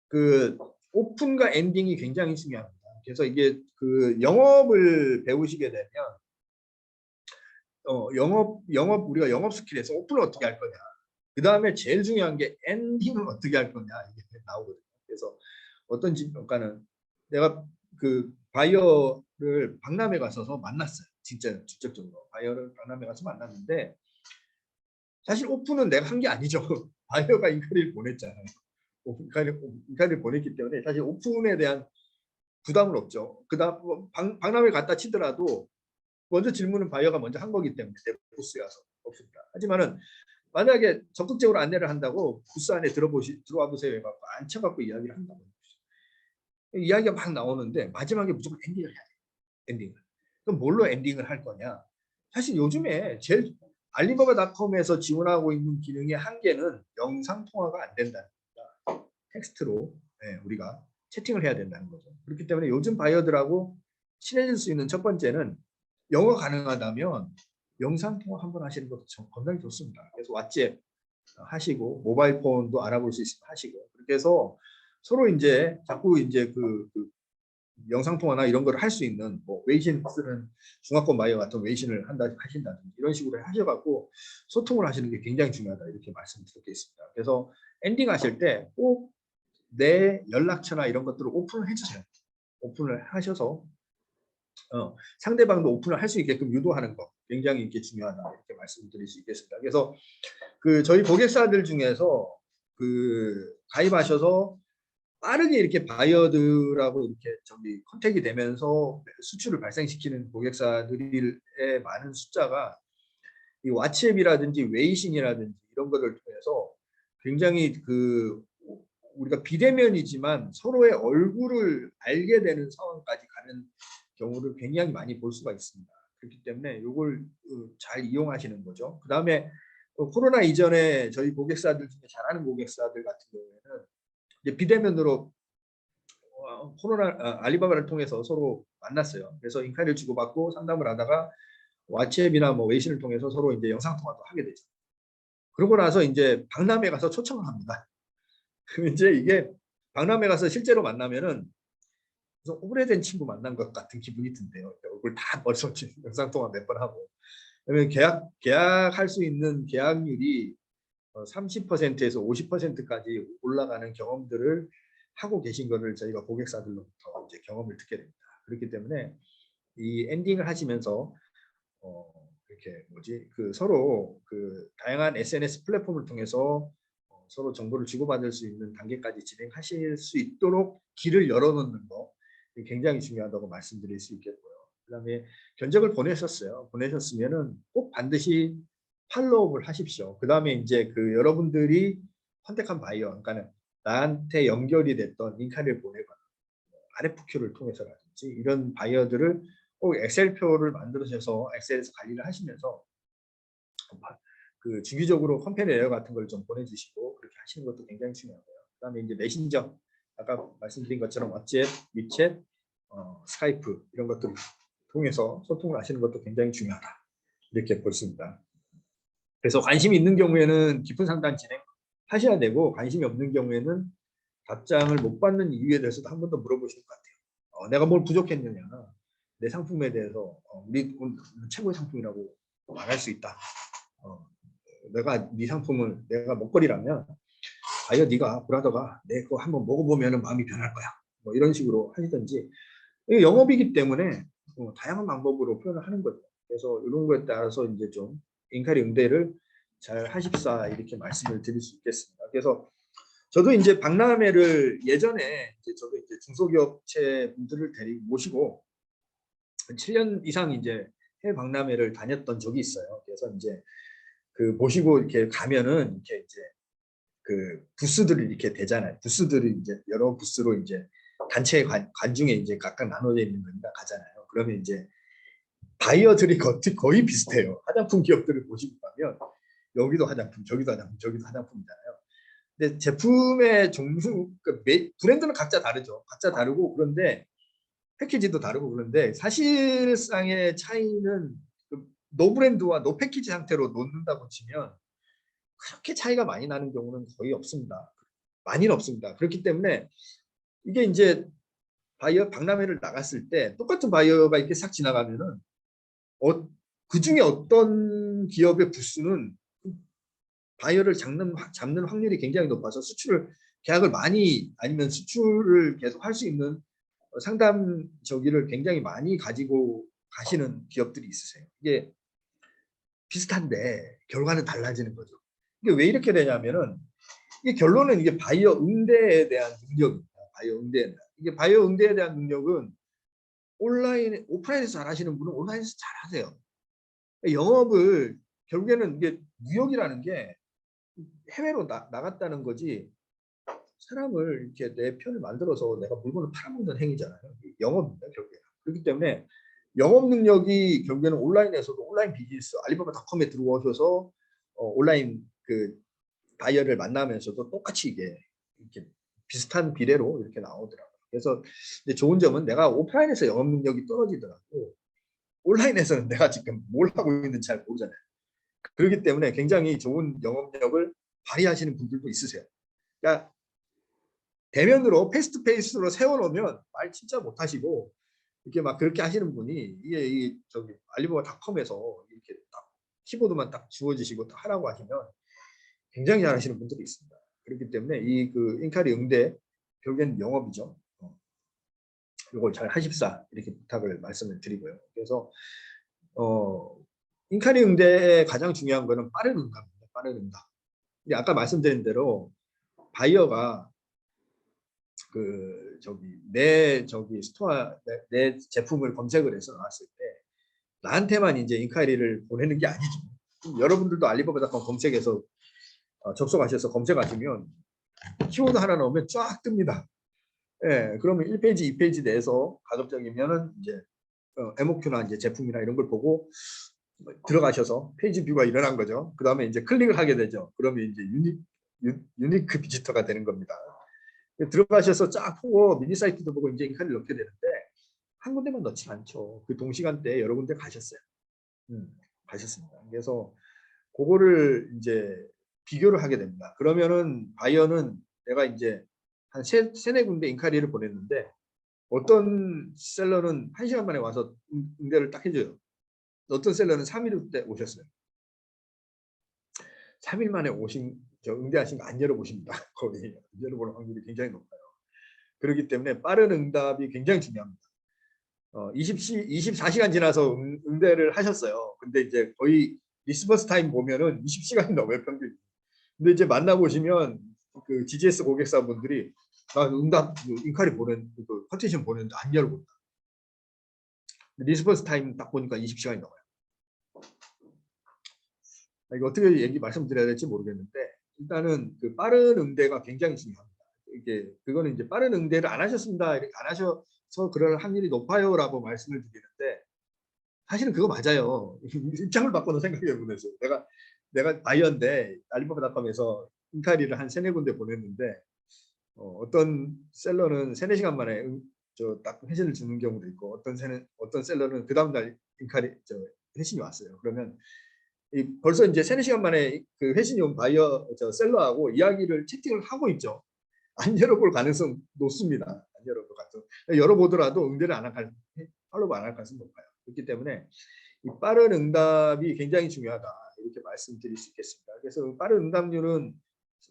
그 오픈과 엔딩이 굉장히 중요합니다. 그래서 이게 그 영업을 배우시게 되면 우리가 영업 스킬에서 오픈을 어떻게 할 거냐. 그 다음에 제일 중요한 게 엔딩을 어떻게 할 거냐 이게 나오거든요. 그래서 어떤 그러니까는 내가 그 바이어를 박람회 가서 만났어요. 진짜 직접적으로 바이어를 박람회 가서 만났는데 사실 오픈은 내가 한 게 아니죠. 바이어가 인카리를 보냈잖아요. 인카리를 보냈기 때문에 사실 오픈에 대한 부담은 없죠. 그다음 박람회 갔다 치더라도 먼저 질문은 바이어가 먼저 한 거기 때문에 내 부스여서 없습니다. 하지만은 만약에 적극적으로 안내를 한다고 부스 안에 들어와 보세요 해갖고 앉혀갖고 이야기를 한다고 이야기가 막 나오는데 마지막에 무조건 엔딩을 해야 돼요. 엔딩을. 그럼 뭘로 엔딩을 할 거냐? 사실 요즘에 제일 알리바바닷컴에서 지원하고 있는 기능의 한계는 영상 통화가 안 된다는 겁니다. 텍스트로 우리가 채팅을 해야 된다는 거죠. 그렇기 때문에 요즘 바이어들하고 친해질 수 있는 첫 번째는 영어 가능하다면 영상 통화 한번 하시는 것도 굉장히 좋습니다. 그래서 왓츠앱 하시고 모바일 폰도 알아볼 수 있으면 하시고 그렇게 해서 서로 이제 자꾸 이제 그 영상 통화나 이런 걸 할 수 있는 뭐 웨이신 쓰는 중화권 바이어 같은 웨이신을 하신다든지 이런 식으로 하셔갖고 소통을 하시는 게 굉장히 중요하다 이렇게 말씀드리겠습니다. 그래서 엔딩 하실 때 꼭 내 연락처나 이런 것들을 오픈을 해주세요. 오픈을 하셔서 상대방도 오픈을 할 수 있게끔 유도하는 거 굉장히 이렇게 중요하다 이렇게 말씀드릴 수 있겠습니다. 그래서 그 저희 고객사들 중에서 그 가입하셔서 빠르게 이렇게 바이어들하고 이렇게 컨택이 되면서 수출을 발생시키는 고객사들의 많은 숫자가 이 왓츠앱이라든지 웨이신이라든지 이런 것을 통해서 굉장히 그 우리가 비대면이지만 서로의 얼굴을 알게 되는 상황까지 가는 경우를 굉장히 많이 볼 수가 있습니다. 그렇기 때문에 이걸 잘 이용하시는 거죠. 그 다음에 코로나 이전에 저희 고객사들 중에 잘하는 고객사들 같은 경우에는 이제 비대면으로 알리바바를 통해서 서로 만났어요. 그래서 인카를 주고받고 상담을 하다가 왓츠앱이나 뭐 웨이신을 통해서 서로 이제 영상 통화도 하게 되죠. 그러고 나서 이제 박람회 가서 초청을 합니다. 그럼 이제 이게 박람회 가서 실제로 만나면은 그래서 오래된 친구 만난 것 같은 기분이 든대요. 얼굴 다 벌써 영상 통화 몇 번 하고. 그러면 계약할 수 있는 계약률이 30%에서 50%까지 올라가는 경험들을 하고 계신 것을 저희가 고객사들로부터 이제 경험을 듣게 됩니다. 그렇기 때문에 이 엔딩을 하시면서 이렇게 서로 그 다양한 SNS 플랫폼을 통해서 서로 정보를 주고받을 수 있는 단계까지 진행하실 수 있도록 길을 열어놓는 거 굉장히 중요하다고 말씀드릴 수 있겠고요. 그다음에 견적을 보내셨어요. 보내셨으면은 꼭 반드시 팔로우업을 하십시오. 그다음에 이제 그 여러분들이 선택한 바이어, 그러니까 나한테 연결이 됐던 인카를 보내거나 RFQ를 통해서라든지 이런 바이어들을 꼭 엑셀표를 만들어서 엑셀에서 관리를 하시면서 그 주기적으로 컴페니 에러 같은 걸 좀 보내주시고 그렇게 하시는 것도 굉장히 중요하고요. 그다음에 이제 메신저 아까 말씀드린 것처럼 왓츠앱, 위챗, 스카이프 이런 것들을 통해서 소통을 하시는 것도 굉장히 중요하다 이렇게 볼 수 있습니다. 그래서 관심이 있는 경우에는 깊은 상담 진행하셔야 되고 관심이 없는 경우에는 답장을 못 받는 이유에 대해서도 한 번 더 물어보실 것 같아요. 내가 뭘 부족했느냐, 내 상품에 대해서 우리 최고의 상품이라고 말할 수 있다. 내가 네 상품을 내가 먹거리라면 과연 네가 브라더가 내 거 한번 먹어보면 마음이 변할 거야. 뭐 이런 식으로 하시든지 영업이기 때문에 다양한 방법으로 표현을 하는 거죠. 그래서 이런 거에 따라서 이제 좀 인카리 응대를 잘 하십사 이렇게 말씀을 드릴 수 있겠습니다. 그래서 저도 이제 박람회를 예전에 저도 이제 중소기업체 분들을 모시고 7년 이상 이제 해외 박람회를 다녔던 적이 있어요. 그래서 이제 그 모시고 이렇게 가면은 이렇게 이제 그 부스들이 이렇게 되잖아요. 부스들이 이제 여러 부스로 이제 단체 관중에 이제 각각 나눠져 있는 거니까 가잖아요. 그러면 이제 바이어들이 거의 비슷해요. 화장품 기업들을 모시고 가면 여기도 화장품, 저기도 화장품, 저기도 화장품이잖아요. 근데 제품의 종류, 브랜드는 각자 다르죠. 각자 다르고 그런데 패키지도 다르고 그런데 사실상의 차이는 노 브랜드와 노 패키지 상태로 놓는다고 치면 그렇게 차이가 많이 나는 경우는 거의 없습니다. 많이는 없습니다. 그렇기 때문에 이게 이제 바이어 박람회를 나갔을 때 똑같은 바이어가 이렇게 싹 지나가면은 그 중에 어떤 기업의 부스는 바이어를 잡는 확률이 굉장히 높아서 계약을 많이 아니면 수출을 계속 할 수 있는 상담 저기를 굉장히 많이 가지고 가시는 기업들이 있으세요. 이게 비슷한데 결과는 달라지는 거죠. 이게 왜 이렇게 되냐면은 이게 결론은 이게 바이어 응대에 대한 능력입니다. 바이어 응대. 이게 바이어 응대에 대한 능력은 오프라인에서 잘하시는 분은 온라인에서 잘하세요. 영업을 결국에는 이게 무역이라는 게 해외로 나갔다는 거지 사람을 이렇게 내 편을 만들어서 내가 물건을 팔아먹는 행위잖아요. 영업입니다, 결국에. 그렇기 때문에 영업 능력이 결국에는 온라인에서도 온라인 비즈니스 알리바바닷컴에 들어오셔서 온라인 그 바이어를 만나면서도 똑같이 이게 이렇게 비슷한 비례로 이렇게 나오더라고요. 그래서 근데 좋은 점은 내가 오프라인에서 영업 능력이 떨어지더라도 온라인에서는 내가 지금 뭘 하고 있는지 잘 모르잖아요. 그렇기 때문에 굉장히 좋은 영업력을 발휘하시는 분들도 있으세요. 그러니까 대면으로 페이스 투 페이스로 세워놓으면 말 진짜 못하시고 이렇게 막 그렇게 하시는 분이 이게 저기 알리바바닷컴에서 이렇게 딱 키보드만 딱 주어지시고 딱 하라고 하시면 굉장히 잘하시는 분들이 있습니다. 그렇기 때문에 이 그 인카리 응대 결국엔 영업이죠. 이걸 잘 하십사 이렇게 부탁을 말씀을 드리고요. 그래서 인카리 응대의 가장 중요한 거는 빠른 응답입니다. 빠른 응답. 아까 말씀드린 대로 바이어가 그 저기 내 저기 스토어 내 제품을 검색을 해서 나왔을 때 나한테만 이제 인카이리를 보내는 게 아니죠. 여러분들도 알리바바닷컴 검색해서 접속하셔서 검색하시면 키워드 하나 넣으면 쫙 뜹니다. 예, 그러면 1페이지, 2페이지 내에서 가급적이면은 이제 MOQ나 이제 제품이나 이런 걸 보고 들어가셔서 페이지 뷰가 일어난 거죠. 그 다음에 이제 클릭을 하게 되죠. 그러면 이제 유니크 비지터가 되는 겁니다. 들어가셔서 쫙 보고 미니 사이트도 보고 이제 인카를 넣게 되는데 한 군데만 넣지 않죠. 그 동시간대에 여러 군데 가셨어요. 가셨습니다. 그래서 그거를 이제 비교를 하게 됩니다. 그러면은 바이어는 내가 이제 한 세네 군데 인카리를 보냈는데 어떤 셀러는 1시간 만에 와서 응대를 딱 해줘요. 어떤 셀러는 3일 때 오셨어요. 3일 만에 응대하신 거 안 열어보십니다. 거의 열어볼 확률이 굉장히 높아요. 그렇기 때문에 빠른 응답이 굉장히 중요합니다. 24시간 지나서 응대를 하셨어요. 근데 이제 거의 리스폰스 타임 보면은 20시간이 넘어요, 평균. 근데 이제 만나보시면 그 GGS 고객사분들이 나 응답 인카리 그 커티션 보냈는데 안 열고 있다. 리스폰스 타임 딱 보니까 20시간이 넘어요. 이거 어떻게 얘기 말씀드려야 될지 모르겠는데 일단은 그 빠른 응대가 굉장히 중요합니다. 이게 그거는 이제 빠른 응대를 안 하셨습니다. 이렇게 안 하셔서 그럴 확률이 높아요라고 말씀을 드리는데 사실은 그거 맞아요. 입장을 바꿔서 생각해 보면서 내가 바이어인데 알리바바닷컴에서 인카리를 한 세네 군데 보냈는데 어떤 셀러는 3-4시간 만에 딱 회신을 주는 경우도 있고 어떤 셀러는 그 다음 날 인카리 회신이 왔어요. 그러면 벌써 이제 3-4시간 만에 그 회신이 온 바이어 셀러하고 이야기를 채팅을 하고 있죠. 안 열어볼 가능성 높습니다. 안 열어볼 가능성. 열어보더라도 응대를 팔로우 안 할 가능성이 높아요. 그렇기 때문에 이 빠른 응답이 굉장히 중요하다. 이렇게 말씀드릴 수 있겠습니다. 그래서 빠른 응답률은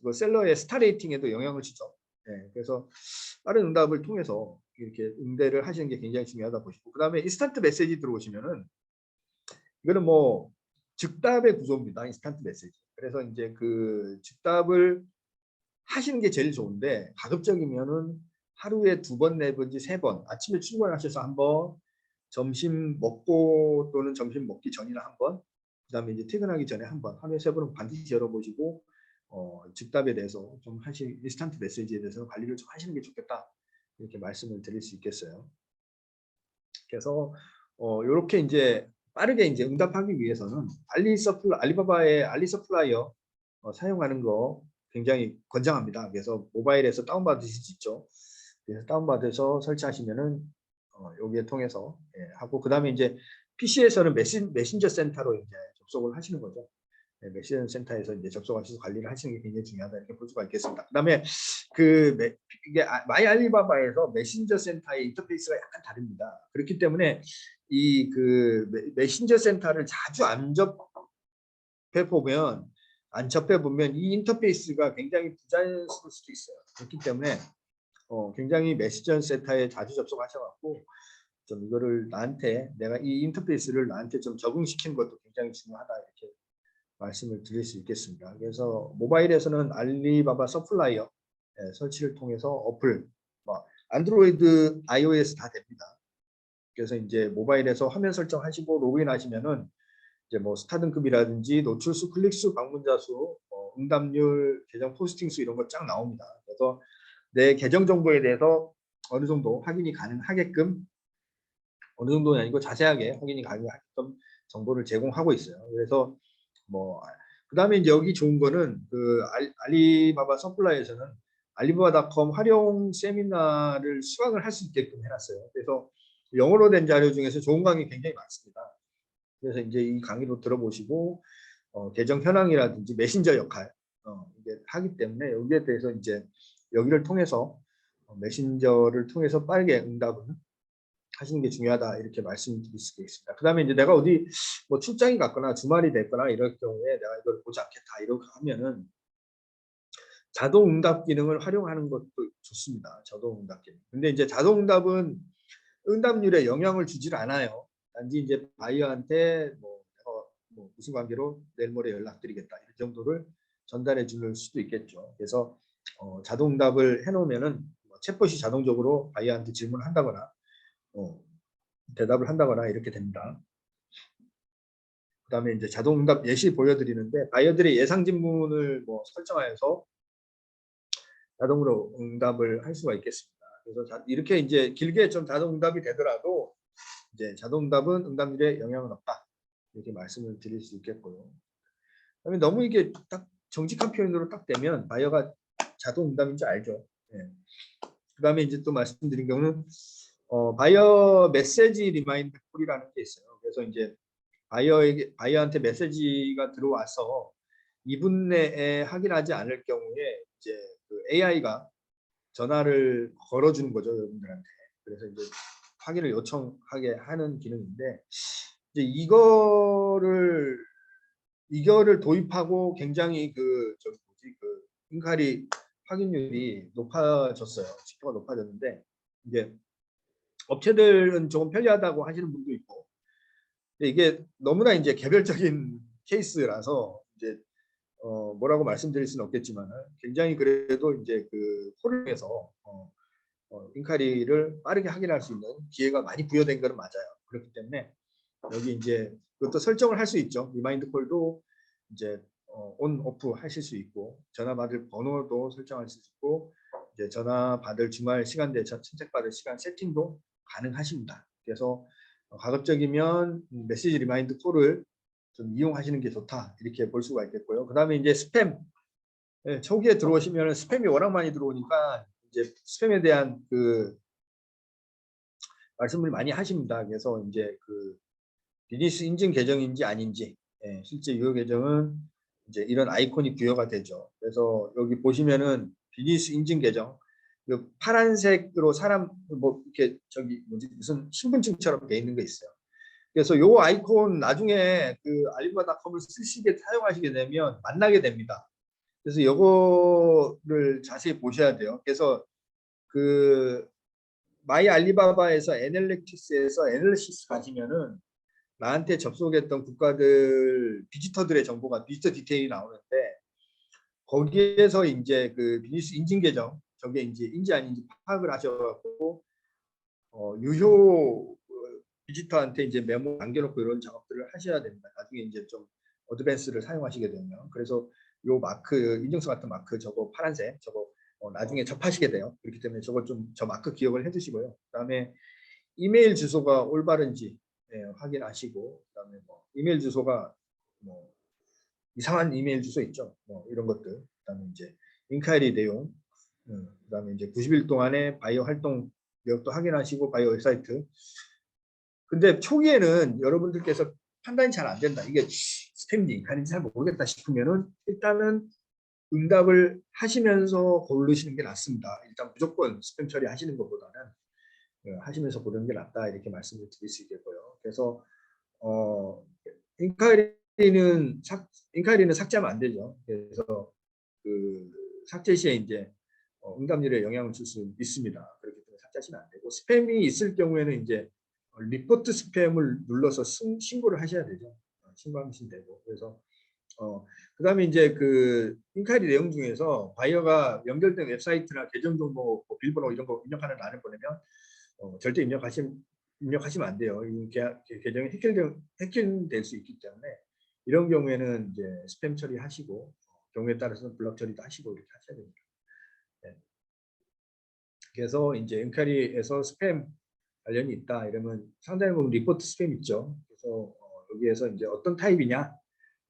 그 셀러의 스타 레이팅에도 영향을 주죠. 네, 그래서 빠른 응답을 통해서 이렇게 응대를 하시는 게 굉장히 중요하다 보시고, 그 다음에 인스턴트 메시지 들어오시면은 이거는 뭐 즉답의 구조입니다. 인스턴트 메시지. 그래서 이제 그 즉답을 하시는 게 제일 좋은데 가급적이면은 하루에 2번 내든지 3번 아침에 출근하셔서 한번 점심 먹고 또는 점심 먹기 전이나 한번 그다음에 이제 퇴근하기 전에 한번 하루에 3번은 반드시 열어보시고 즉답에 대해서 좀 인스턴트 메시지에 대해서 관리를 좀 하시는 게 좋겠다 이렇게 말씀을 드릴 수 있겠어요. 그래서 이렇게 이제 빠르게 이제 응답하기 위해서는 알리바바의 알리 서플라이어 사용하는 거 굉장히 권장합니다. 그래서 모바일에서 다운받으실 수 있죠. 그래서 다운받아서 설치하시면은 여기에 통해서 하고 그 다음에 이제 PC에서는 메신저 센터로 이제 접속을 하시는 거죠. 메신저 센터에서 이제 접속하셔서 관리를 하시는 게 굉장히 중요하다 이렇게 볼 수가 있겠습니다. 그 다음에 이게 마이 알리바바에서 메신저 센터의 인터페이스가 약간 다릅니다. 그렇기 때문에 이 그 메신저 센터를 자주 안 접해 보면 이 인터페이스가 굉장히 부자연스러울 수도 있어요. 그렇기 때문에 굉장히 메신저 센터에 자주 접속하셔갖고 좀 이거를 내가 이 인터페이스를 나한테 좀 적응시키는 것도 굉장히 중요하다 이렇게 말씀을 드릴 수 있겠습니다. 그래서 모바일에서는 알리바바 서플라이어 설치를 통해서 어플, 안드로이드, iOS 다 됩니다. 그래서 이제 모바일에서 화면 설정하시고 로그인하시면은 이제 뭐 스타 등급이라든지 노출수, 클릭수, 방문자 수, 응답률, 계정 포스팅 수 이런 거 쫙 나옵니다. 그래서 내 계정 정보에 대해서 어느 정도 확인이 가능하게끔 어느 정도는 아니고 자세하게 확인이 가능한 정보를 제공하고 있어요. 그래서 뭐 그다음에 이제 여기 좋은 거는 그 알리바바 서플라이에서는 알리바바닷컴 활용 세미나를 수강을 할 수 있게끔 해놨어요. 그래서 영어로 된 자료 중에서 좋은 강의 굉장히 많습니다. 그래서 이제 이 강의로 들어보시고 계정 현황이라든지 메신저 역할 이게 하기 때문에 여기에 대해서 이제 여기를 통해서 메신저를 통해서 빠르게 응답을 하시는 게 중요하다 이렇게 말씀드릴 수 있습니다. 그 다음에 이제 내가 어디 뭐 출장이 갔거나 주말이 됐거나 이럴 경우에 내가 이걸 보지 않겠다 이렇게 하면은 자동 응답 기능을 활용하는 것도 좋습니다. 자동 응답 기능. 근데 이제 자동 응답은 응답률에 영향을 주질 않아요. 단지 이제 바이어한테 뭐 무슨 관계로 내일 모레 연락드리겠다 이런 정도를 전달해 줄 수도 있겠죠. 그래서 자동 응답을 해놓으면은 뭐 챗봇이 자동적으로 바이어한테 질문을 한다거나 대답을 한다거나 이렇게 됩니다. 그다음에 이제 자동 응답 예시 보여드리는데 바이어들의 예상 질문을 뭐 설정하여서 자동으로 응답을 할 수가 있겠습니다. 그래서 이렇게 이제 길게 좀 자동 응답이 되더라도 이제 자동 응답은 응답률에 영향은 없다 이렇게 말씀을 드릴 수 있겠고요. 그다음에 너무 이게 딱 정직한 표현으로 딱 되면 바이어가 자동 응답인지 알죠. 네. 그다음에 이제 또 말씀드린 경우는 바이어 메시지 리마인드 콜이라는 게 있어요. 그래서 이제 바이어한테 메시지가 들어와서 2분 내에 확인하지 않을 경우에 이제 그 AI가 전화를 걸어주는 거죠, 여러분들한테. 그래서 이제 확인을 요청하게 하는 기능인데 이제 이거를 도입하고 굉장히 그 인카리 확인률이 높아졌어요. 지표가 높아졌는데 이게 업체들은 조금 편리하다고 하시는 분도 있고, 근데 이게 너무나 이제 개별적인 케이스라서 이제 뭐라고 말씀드릴 수는 없겠지만 굉장히 그래도 이제 그 콜에서 인카리를 빠르게 확인할 수 있는 기회가 많이 부여된 것은 맞아요. 그렇기 때문에 여기 이제 그것도 설정을 할 수 있죠. 리마인드 콜도 이제 온 오프 하실 수 있고 전화 받을 번호도 설정할 수 있고 이제 전화 받을 주말 시간대 채택받을 시간 세팅도 가능하십니다. 그래서 가급적이면 메시지 리마인드 콜을 좀 이용하시는 게 좋다 이렇게 볼 수가 있겠고요. 그 다음에 이제 스팸 초기에 들어오시면 스팸이 워낙 많이 들어오니까 이제 스팸에 대한 그 말씀을 많이 하십니다. 그래서 이제 그 비즈니스 인증 계정인지 아닌지 실제 유효 계정은 이제 이런 아이콘이 부여가 되죠. 그래서 여기 보시면은 비즈니스 인증 계정 파란색으로 사람 뭐 이렇게 무슨 신분증처럼 돼 있는 거 있어요. 그래서 요 아이콘 나중에 그 알리바바닷컴을 쓰시게 사용하시게 되면 만나게 됩니다. 그래서 요거를 자세히 보셔야 돼요. 그래서 그 마이 알리바바에서 애널리틱스에서 애널리시스 가시면은 나한테 접속했던 국가들 비지터들의 정보가 비지터 디테일이 나오는데 거기에서 이제 그 비즈니스 인증 계정 저게 이제 인지 아닌지 파악을 하셔갖고 유효 비지터한테 이제 메모 남겨놓고 이런 작업들을 하셔야 됩니다. 나중에 이제 좀 어드밴스를 사용하시게 되면 그래서 요 마크 인증서 같은 마크 저거 파란색 저거 나중에 접하시게 돼요. 그렇기 때문에 저걸 좀 저 마크 기억을 해두시고요. 그다음에 이메일 주소가 올바른지 확인하시고 그다음에 뭐 이메일 주소가 뭐 이상한 이메일 주소 있죠. 뭐 이런 것들. 그다음에 이제 인카이리 내용. 그다음에 이제 90일 동안의 바이오 활동 내역도 확인하시고 바이오 웹사이트. 근데 초기에는 여러분들께서 판단이 잘 안 된다. 이게 스팸인지 인카인지 잘 모르겠다 싶으면은 일단은 응답을 하시면서 고르시는 게 낫습니다. 일단 무조건 스팸 처리하시는 것보다는 하시면서 고르는 게 낫다 이렇게 말씀을 드릴 수 있겠고요. 그래서 인카이리는 삭제하면 안 되죠. 그래서 그 삭제 시에 이제 응답률에 영향을 줄 수 있습니다. 그렇기 때문에 삭제하시면 안 되고 스팸이 있을 경우에는 이제 리포트 스팸을 눌러서 신고를 하셔야 되죠. 신고하시면 되고 그래서 그다음에 이제 그 인카이리 내용 중에서 바이어가 연결된 웹사이트나 계정 정보, 뭐 비밀번호 이런 거 입력하는 란을 보내면 절대 입력하시면 안 돼요. 계정이 해킹될 수 있기 때문에 이런 경우에는 이제 스팸 처리하시고 경우에 따라서는 블럭 처리도 하시고 이렇게 하셔야 됩니다. 네. 그래서 이제 인카리에서 스팸 관련이 있다 이러면 상단에 보면 리포트 스팸 있죠. 그래서 여기에서 이제 어떤 타입이냐,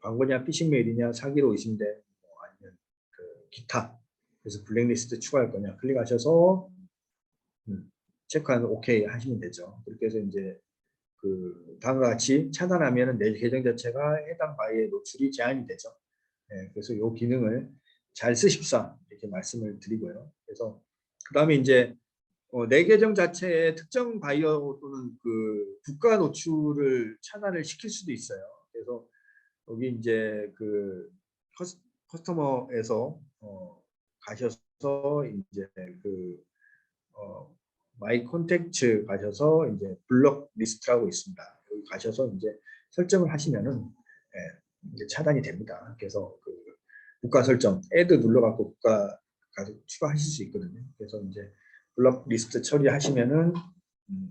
광고냐, 피싱 메일이냐, 사기로 의심된 아니면 그 기타. 그래서 블랙리스트 추가할 거냐 클릭하셔서 체크하면 오케이 하시면 되죠. 그렇게 해서 이제 그 다음과 같이 차단하면 내 계정 자체가 해당 바이에 노출이 제한이 되죠. 네, 그래서 이 기능을 잘 쓰십사 이렇게 말씀을 드리고요. 그래서 그 다음에 이제 내 계정 자체에 특정 바이어 또는 그 국가 노출을 차단을 시킬 수도 있어요. 그래서 여기 이제 그 커스터머에서 가셔서 이제 그 마이 콘택트 가셔서 이제 블럭 리스트라고 있습니다. 여기 가셔서 이제 설정을 하시면은 이제 차단이 됩니다. 그래서 그 국가 설정, 애드 눌러갖고 국가 가서 추가하실 수 있거든요. 그래서 이제 블럭 리스트 처리하시면은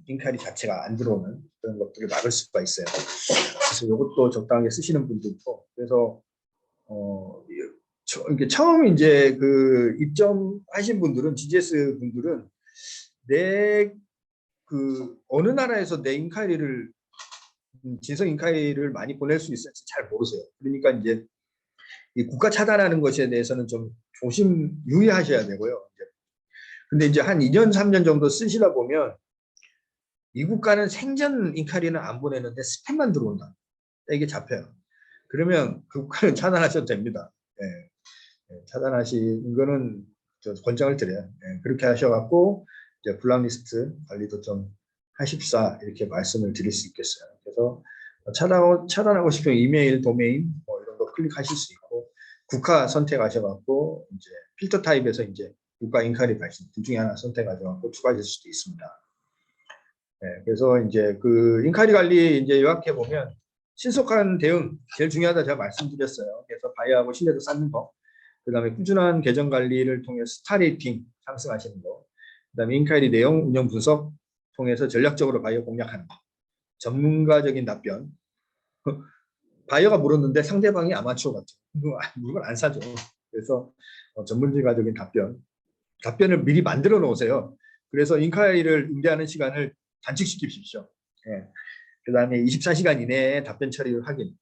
인카리 자체가 안 들어오는 그런 것들을 막을 수가 있어요. 그래서 이것도 적당하게 쓰시는 분도 있고, 그래서 이게 처음 이제 그 입점하신 분들은 GGS 분들은 내 그 어느 나라에서 내 인카이리를 진성 인카이리를 많이 보낼 수 있을지 잘 모르세요. 그러니까 이제 이 국가 차단하는 것에 대해서는 좀 조심 유의하셔야 되고요. 근데 이제 한 2년 3년 정도 쓰시다 보면 이 국가는 생전 인카이리는 안 보내는데 스팸만 들어온다. 이게 잡혀요. 그러면 그 국가는 차단하셔도 됩니다. 차단하시는 거는 저 권장을 드려요. 그렇게 하셔갖고 이제 블랙리스트 관리도 좀 하십사 이렇게 말씀을 드릴 수 있겠어요. 그래서 차단하고 싶은 이메일, 도메인 뭐 이런 거 클릭하실 수 있고 국가 선택하셔갖고 이제 필터 타입에서 이제 국가 인카리 발신 둘 중에 하나 선택하셔갖고 추가하실 수도 있습니다. 그래서 이제 그 인카리 관리 이제 요약해 보면 신속한 대응 제일 중요하다 제가 말씀드렸어요. 그래서 바이어하고 신뢰도 쌓는 거. 그다음에 꾸준한 계정 관리를 통해 스타 레이팅 상승하시는 거. 그다음에 인카이리 내용 운영 분석 통해서 전략적으로 바이어 공략하는 거. 전문가적인 답변. 바이어가 물었는데 상대방이 아마추어 같죠. 물건 안 사죠. 그래서 전문가적인 답변을 미리 만들어 놓으세요. 그래서 인카이리를 응대하는 시간을 단축시키십시오. 그다음에 24시간 이내에 답변 처리를 확인.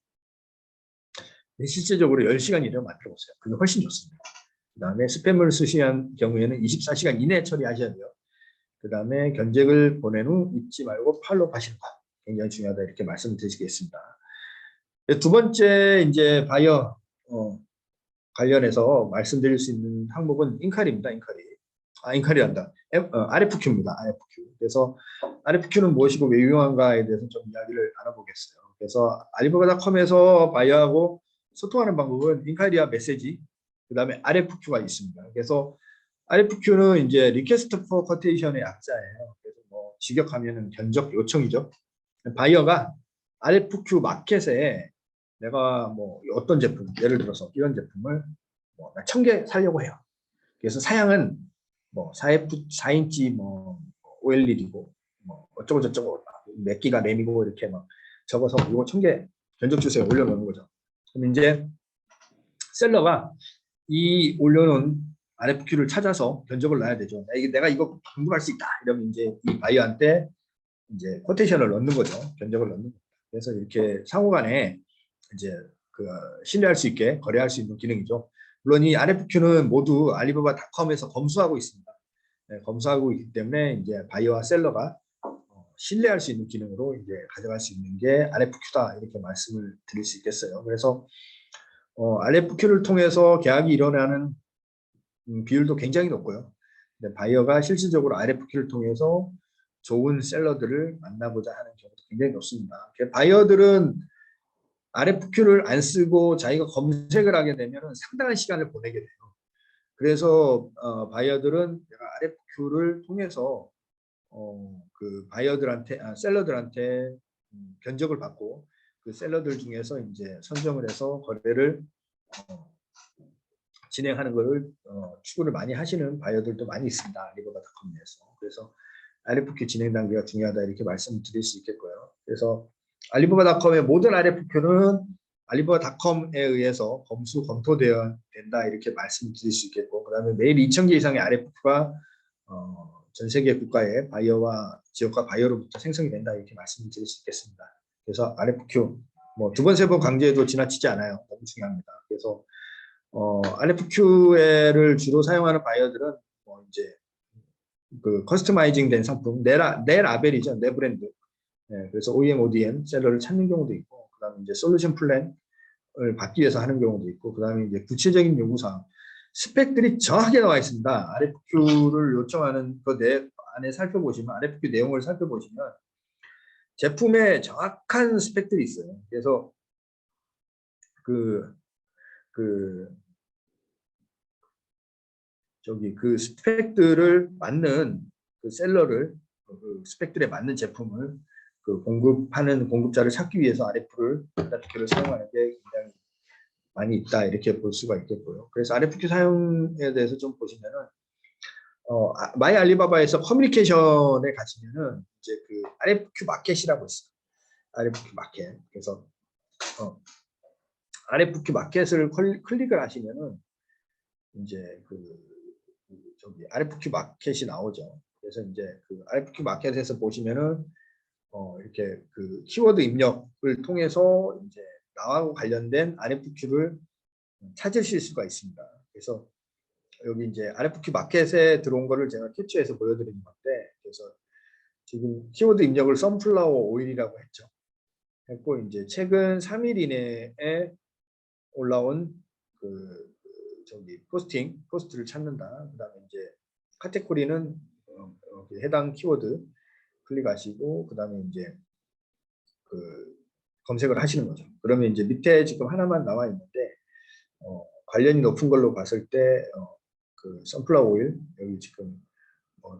실질적으로 10시간 이내로 만들어 보세요. 그게 훨씬 좋습니다. 그 다음에 스팸을 쓰시는 경우에는 24시간 이내에 처리하셔야 돼요. 그 다음에 견적을 보낸 후 잊지 말고 팔로우 하시는 거 굉장히 중요하다 이렇게 말씀드리겠습니다. 두 번째 이제 바이어 관련해서 말씀드릴 수 있는 항목은 인카리입니다. 인카리란다. RFQ입니다. RFQ. 그래서 RFQ는 무엇이고 왜 유용한가에 대해서 좀 이야기를 나눠보겠어요. 그래서 알리바바닷컴에서 바이어하고 소통하는 방법은 인카이리와 메시지, 그 다음에 RFQ가 있습니다. 그래서 RFQ는 이제 Request for Quotation의 약자예요. 그래서 뭐 직역하면은 견적 요청이죠. 바이어가 RFQ 마켓에 내가 뭐 어떤 제품, 예를 들어서 이런 제품을 뭐 1000개 사려고 해요. 그래서 사양은 뭐 4인치 뭐 OLED이고 뭐 어쩌고 저쩌고 몇 기가 램이고 이렇게 막 적어서 이거 1000개 견적 주세요 올려놓는 거죠. 그럼 이제 셀러가 이 올려놓은 RFQ를 찾아서 견적을 놔야 되죠. 내가 이거 궁금할 수 있다 이러면 이제 이 바이어한테 이제 코테이션을 넣는 거죠. 견적을 넣는 거죠. 그래서 이렇게 상호간에 이제 그 신뢰할 수 있게 거래할 수 있는 기능이죠. 물론 이 RFQ는 모두 알리바바닷컴에서 검수하고 있습니다. 검수하고 있기 때문에 이제 바이어와 셀러가 신뢰할 수 있는 기능으로 이제 가져갈 수 있는 게 RFQ다 이렇게 말씀을 드릴 수 있겠어요. 그래서 RFQ를 통해서 계약이 일어나는 비율도 굉장히 높고요. 바이어가 실질적으로 RFQ를 통해서 좋은 셀러들을 만나보자 하는 경우도 굉장히 높습니다. 바이어들은 RFQ를 안 쓰고 자기가 검색을 하게 되면 상당한 시간을 보내게 돼요. 그래서 바이어들은 내가 RFQ를 통해서 그 바이어들한테 셀러들한테 견적을 받고 그 셀러들 중에서 이제 선정을 해서 거래를 진행하는 것을 추구를 많이 하시는 바이어들도 많이 있습니다. 알리바바닷컴 내에서. 그래서 RFQ 진행 단계가 중요하다 이렇게 말씀드릴 수 있겠고요. 그래서 알리바바닷컴의 모든 RFQ는 알리바바닷컴에 의해서 검토되어야 된다 이렇게 말씀드릴 수 있겠고, 그다음에 매일 2,000개 이상의 RFQ가 전 세계 국가의 바이어와 지역과 바이어로부터 생성이 된다 이렇게 말씀을 드릴 수 있겠습니다. 그래서 RFQ 뭐 두 번 세 번 강조해도 지나치지 않아요. 너무 중요합니다. 그래서 RFQ를 주로 사용하는 바이어들은 뭐 이제 그 커스터마이징 된 상품, 내 라벨이죠, 내 브랜드. 네, 그래서 OEM, ODM 셀러를 찾는 경우도 있고, 그다음에 이제 솔루션 플랜을 받기 위해서 하는 경우도 있고, 그다음에 이제 구체적인 요구사항, 스펙들이 정확하게 나와 있습니다. RFQ를 요청하는 그 안에 살펴보시면, RFQ 내용을 살펴보시면 제품에 정확한 스펙들이 있어요. 그래서 그 스펙들을 맞는 그 셀러를 그 스펙들에 맞는 제품을 그 공급하는 공급자를 찾기 위해서 RFQ를 사용하는 게 굉장히 많이 있다 이렇게 볼 수가 있겠고요. 그래서 RFQ 사용에 대해서 좀 보시면은 마이 알리바바에서 커뮤니케이션에 가시면은 이제 그 RFQ 마켓이라고 있어요. RFQ 마켓. 그래서 RFQ 마켓을 클릭을 하시면은 이제 저기 RFQ 마켓이 나오죠. 그래서 이제 그 RFQ 마켓에서 보시면은 이렇게 그 키워드 입력을 통해서 이제 나하고 관련된 RFQ를 찾으실 수가 있습니다. 그래서 여기 이제 RFQ 마켓에 들어온 거를 제가 캡처해서 보여드리는 건데, 그래서 지금 키워드 입력을 선플라워 오일이라고 했고 이제 최근 3일 이내에 올라온 저기 포스트를 찾는다. 그다음에 이제 카테고리는 해당 키워드 클릭하시고 그다음에 이제 검색을 하시는 거죠. 그러면 이제 밑에 지금 하나만 나와 있는데 관련이 높은 걸로 봤을 때 선플라워 오일 여기 지금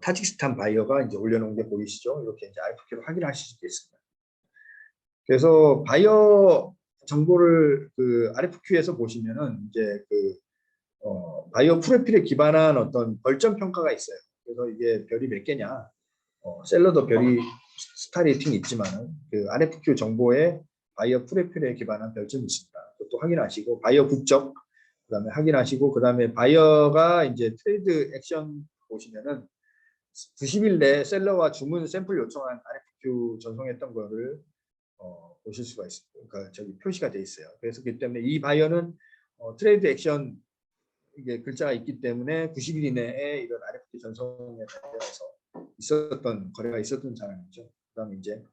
타직스탄 바이어가 이제 올려놓은 게 보이시죠? 이렇게 이제 RFQ를 확인하실 수 있겠습니다. 그래서 바이어 정보를 RFQ에서 보시면은 이제 바이어 프로필에 기반한 어떤 벌점 평가가 있어요. 그래서 이게 별이 몇 개냐? 셀러도 별이 스타 레이팅이 있지만은 RFQ 정보에 바이어 프로필에 기반한 별점이 있습니다. 그것도 확인하시고 바이어 국적 그다음에 확인하시고 그다음에 바이어가 이제 트레이드 액션 보시면은 90일 내에 셀러와 주문 샘플 요청한 RFQ 전송했던 거를 보실 수가 있습니다. 그러니까 저기 표시가 돼 있어요. 그래서 그렇기 때문에 이 바이어는 트레이드 액션 이게 글자가 있기 때문에 90일 이내에 이런 RFQ 전송에 관련해서 있었던 거래가 있었던 사람이죠. 그다음에 이제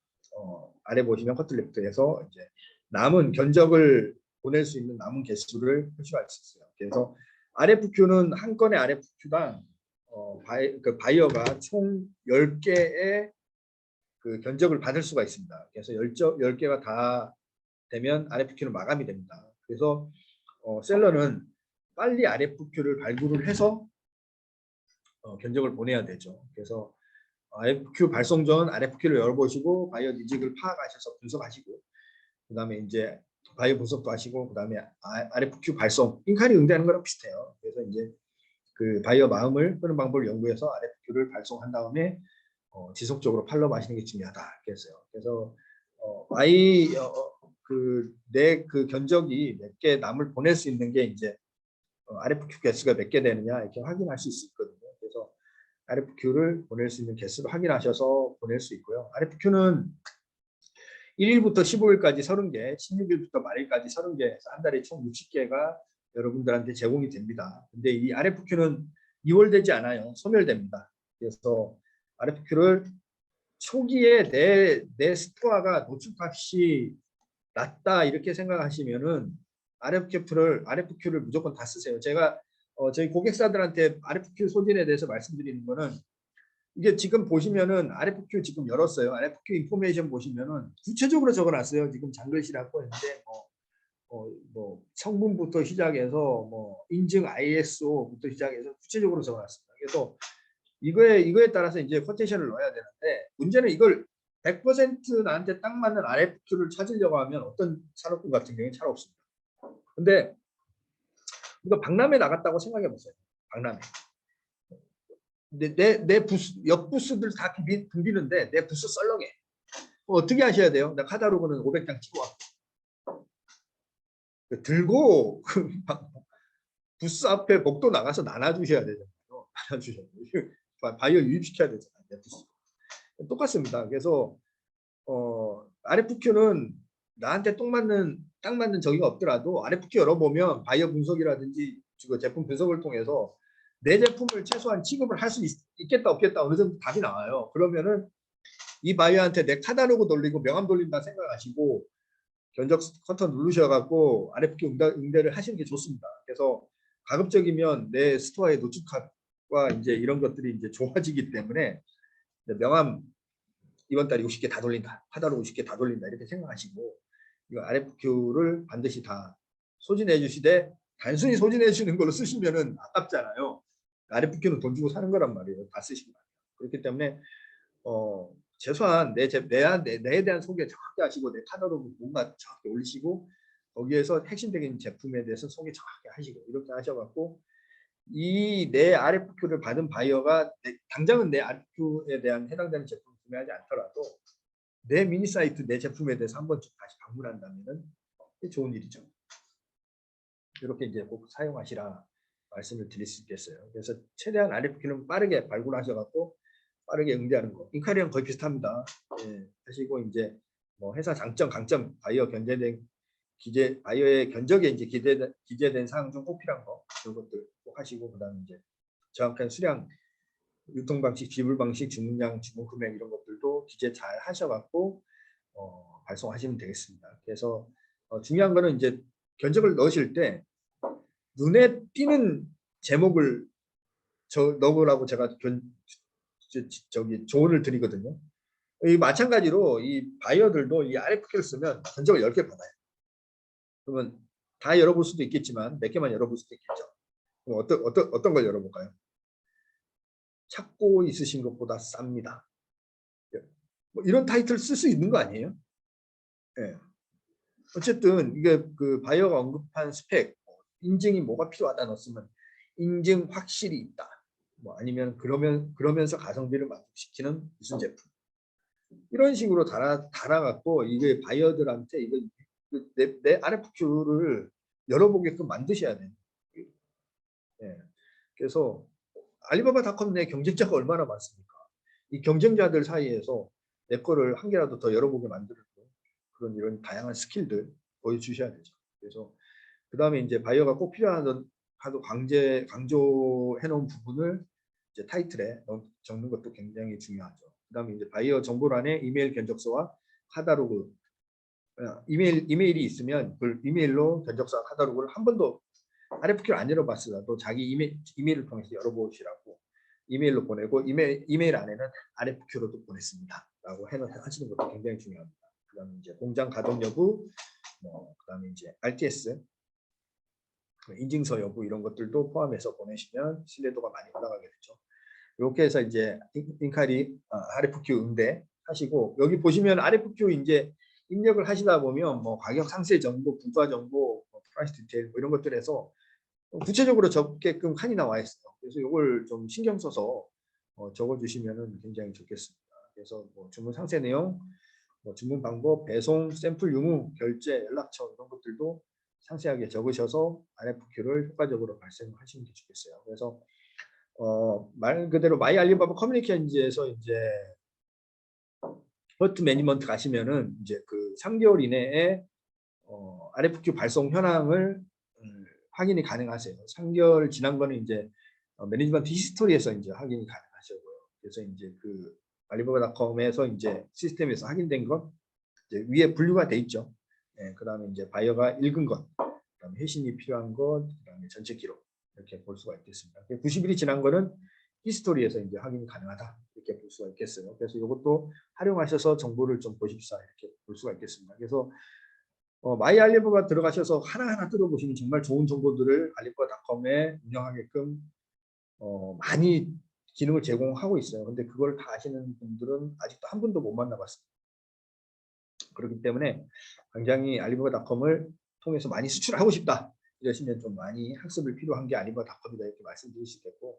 아래 보시면 커틀레프트에서 이제 남은 견적을 보낼 수 있는 남은 개수를 표시할 수 있어요. 그래서 RFQ는 한 건의 RFQ당 바이어가 총 10개의 그 견적을 받을 수가 있습니다. 그래서 10개가 다 되면 RFQ는 마감이 됩니다. 그래서 셀러는 빨리 RFQ를 발굴을 해서 견적을 보내야 되죠. 그래서 RFQ 발송 전 RFQ를 열어보시고 바이어 니즈를 파악하셔서 분석하시고 그다음에 이제 바이어 분석도 하시고 그다음에 RFQ 발송 인칼이 응대하는 거랑 비슷해요. 그래서 이제 그 바이어 마음을 끄는 방법을 연구해서 RFQ를 발송한 다음에 지속적으로 팔로우 하시는 게 중요하다. 그래서 내 견적이 몇 개 남을 보낼 수 있는 게 이제 RFQ 개수가 몇 개 되느냐 이렇게 확인할 수 있거든요. 그래서 RFQ를 보낼 수 있는 개수를 확인하셔서 보낼 수 있고요. RFQ는 1일부터 15일까지 30개, 16일부터 말일까지 30개, 한 달에 총 60개가 여러분들한테 제공이 됩니다. 근데 이 RFQ는 이월되지 않아요. 소멸됩니다. 그래서 RFQ를 초기에 내 스코어가 노출값이 낮다 이렇게 생각하시면은 RFQ를 무조건 다 쓰세요. 제가 저희 고객사들한테 RFQ 소진에 대해서 말씀드리는 거는 이게 지금 보시면은 RFQ 지금 열었어요. RFQ 인포메이션 보시면은 구체적으로 적어놨어요. 지금 장글씨라고 했는데 뭐 성분부터 시작해서 뭐 인증 ISO부터 시작해서 구체적으로 적어놨습니다. 그래서 이거에 따라서 이제 코테이션을 넣어야 되는데 문제는 이걸 100% 나한테 딱 맞는 RFQ를 찾으려고 하면 어떤 산업군 같은 경우는 잘 없습니다. 근데 이거 박람회 나갔다고 생각해 보세요. 박람회. 내 부스, 옆 부스들 다 붐비는데 내 부스 썰렁해. 어떻게 하셔야 돼요? 나 카탈로그는 500장 찍어 와. 들고 부스 앞에 복도 나가서 나눠주셔야 되잖아요. 나눠주셔야 돼요. 바이오 유입시켜야 되잖아요. 내 부스. 똑같습니다. 그래서 RFQ는 나한테 딱 맞는 저기가 없더라도 RFQ 열어보면 바이어 분석이라든지 제품 분석을 통해서 내 제품을 최소한 취급을 할 수 있겠다 없겠다 어느 정도 답이 나와요. 그러면은 이 바이어한테 내 카탈로그 돌리고 명함 돌린다 생각하시고 견적 커터 누르셔갖고 RFQ 응대를 하시는 게 좋습니다. 그래서 가급적이면 내 스토어의 노출값과 이제 이런 것들이 이제 좋아지기 때문에 명함 이번 달에 60개 다 돌린다, 카탈로그 50개 다 돌린다 이렇게 생각하시고 이거 RFQ를 반드시 다 소진해 주시되 단순히 소진해 주시는 걸로 쓰시면은 아깝잖아요. RFQ는 돈 주고 사는 거란 말이에요. 다 쓰시면. 그렇기 때문에 최소한 내에 대한 소개 정확히 하시고 내 카tal로그 뭔가 정확히 올리시고 거기에서 핵심적인 제품에 대해서 소개 정확히 하시고 이렇게 하셔갖고 이 내 RFQ를 받은 바이어가 당장은 내 RFQ에 대한 해당되는 제품을 구매하지 않더라도 내 미니 사이트 내 제품에 대해서 한번 다시 방문한다면은 좋은 일이죠. 이렇게 이제 꼭 사용하시라 말씀을 드릴 수 있겠어요. 그래서 최대한 RFQ는 빠르게 발굴하셔갖고 빠르게 응대하는 거. 인카리랑 거의 비슷합니다. 예, 하시고 이제 뭐 회사 장점, 강점, 바이어 견제된 바이어의 견적에 이제 기재된 사항 중 꼭 필요한 거 이런 것들 꼭 하시고 그다음에 이제 정확한 수량, 유통 방식, 지불 방식, 주문량, 주문 금액 이런 것들도 기재 잘 하셔갖고 발송하시면 되겠습니다. 그래서 중요한 거는 이제 견적을 넣으실 때 눈에 띄는 제목을 넣으라고 제가 조언을 드리거든요. 이 마찬가지로 이 바이어들도 이 RFQ를 쓰면 견적을 10개 받아요. 그러면 다 열어볼 수도 있겠지만 몇 개만 열어볼 수도 있겠죠. 그럼 어떤 걸 열어볼까요? 찾고 있으신 것보다 쌉니다. 뭐 이런 타이틀 쓸 수 있는 거 아니에요? 네. 어쨌든 이게 그 바이어가 언급한 스펙, 인증이 뭐가 필요하다 넣었으면 인증 확실히 있다. 뭐 아니면 그러면서 가성비를 만족시키는 무슨 제품. 이런 식으로 달아갖고 이게 바이어들한테 이거 내 RFQ를 열어보게끔 만드셔야 돼요. 예. 그래서 알리바바닷컴 내 경쟁자가 얼마나 많습니까? 이 경쟁자들 사이에서 내 거를 한 개라도 더 열어보게 만드는 그런 이런 다양한 스킬들 보여주셔야 되죠. 그래서 그 다음에 이제 바이어가 꼭 필요한 하도 강조해 놓은 부분을 이제 타이틀에 적는 것도 굉장히 중요하죠. 그 다음에 이제 바이어 정보란에 이메일 견적서와 카탈로그 이메일이 있으면 그 이메일로 견적서와 카탈로그를 한 번도 RFQ를 안 열어봤으라도 자기 이메일을 통해서 열어보시라고 이메일로 보내고 이메일 안에는 RFQ로도 보냈습니다. 라고 하시는 것도 굉장히 중요합니다. 그 다음에 이제 공장 가동 여부, 그 다음에 이제 RTS, 인증서 여부 이런 것들도 포함해서 보내시면 신뢰도가 많이 올라가게 되죠. 이렇게 해서 이제 인카리 RFQ 응대 하시고 여기 보시면 RFQ 이제 입력을 하시다 보면 뭐 가격 상세 정보, 부가 정보, 프라이스 디테일 이런 것들에서 구체적으로 적게끔 칸이 나와 있어요. 그래서 이걸 좀 신경 써서 적어주시면 굉장히 좋겠습니다. 그래서 뭐 주문 상세 내용, 주문 방법, 배송, 샘플 유무, 결제, 연락처 이런 것들도 상세하게 적으셔서 RFQ를 효과적으로 발생하시는 게 좋겠어요. 그래서 말 그대로 마이 알리바바 커뮤니케이션에서 이제 버트 매니먼트 가시면은 이제 그 3개월 이내에 RFQ 발송 현황을 확인이 가능하세요. 3개월 지난 거는 이제 매니지먼트 히스토리에서 이제 확인이 가능하시고요. 그래서 이제 그 알리바바닷컴에서 이제 시스템에서 확인된 것 이제 위에 분류가 돼 있죠. 네, 그다음에 이제 바이어가 읽은 것, 그다음에 회신이 필요한 것, 그다음에 전체 기록 이렇게 볼 수가 있겠습니다. 90일이 지난 거는 히스토리에서 이제 확인이 가능하다 이렇게 볼 수가 있겠어요. 그래서 이것도 활용하셔서 정보를 좀 보십사 이렇게 볼 수가 있겠습니다. 그래서 마이 알리바바 들어가셔서 하나하나 뜯어보시면 정말 좋은 정보들을 알리바바닷컴에 운영하게끔 많이 기능을 제공하고 있어요. 근데 그걸 다 아시는 분들은 아직도 한 분도 못 만나봤습니다. 그렇기 때문에 굉장히 알리바바닷컴을 통해서 많이 수출하고 싶다 이러시면 좀 많이 학습을 필요한 게 알리바바닷컴이다 이렇게 말씀드릴 수 있겠고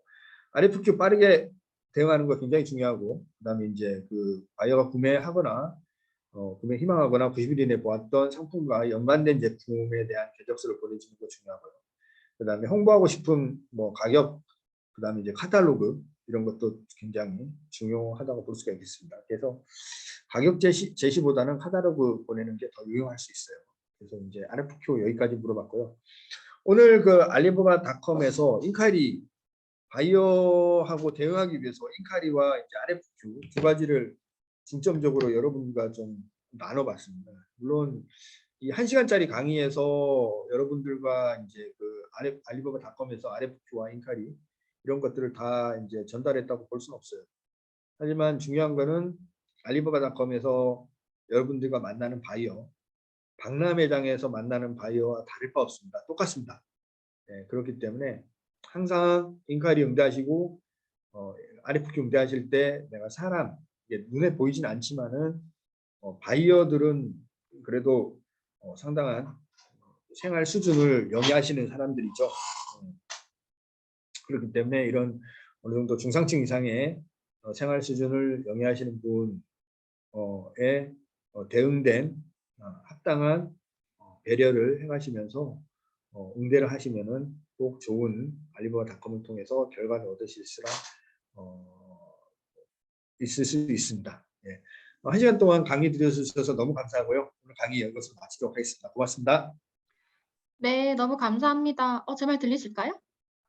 RFQ 빠르게 대응하는 거 굉장히 중요하고 그다음에 이제 그 바이어가 구매하거나 구매 희망하거나 90일 이내 보았던 상품과 연관된 제품에 대한 견적서를 보내주는 거 중요하고요. 그다음에 홍보하고 싶은 뭐 가격, 그다음에 이제 카탈로그 이런 것도 굉장히 중요하다고 볼 수가 있겠습니다. 그래서 가격 제시보다는 카탈로그 보내는 게 더 유용할 수 있어요. 그래서 이제 RFQ 여기까지 물어봤고요. 오늘 그 알리바바닷컴에서 인카이리 바이어하고 대응하기 위해서 인카이리와 이제 RFQ 두 가지를 중점적으로 여러분과 좀 나눠봤습니다. 물론 이 1시간짜리 강의에서 여러분들과 이제 그 알리바바닷컴에서 RFQ와 인카이리 이런 것들을 다 이제 전달했다고 볼 수는 없어요. 하지만 중요한 거는 알리바바닷컴에서 여러분들과 만나는 바이어, 박람회장에서 만나는 바이어와 다를 바 없습니다. 똑같습니다. 네, 그렇기 때문에 항상 인카이리 응대하시고 RFQ 응대하실 때 내가 사람 눈에 보이진 않지만은 바이어들은 그래도 상당한 생활 수준을 영위하시는 사람들이죠. 그렇기 때문에 이런 어느 정도 중상층 이상의 생활 수준을 영위하시는 분에 대응된 합당한 배려를 행하시면서 응대를 하시면은 꼭 좋은 알리바바닷컴을 통해서 결과를 얻으실 수가 있을 수 있습니다. 예. 1시간 동안 강의 들려주셔서 너무 감사하고요. 오늘 강의 여기서 마치도록 하겠습니다. 고맙습니다. 네, 너무 감사합니다. 제 말 들리실까요?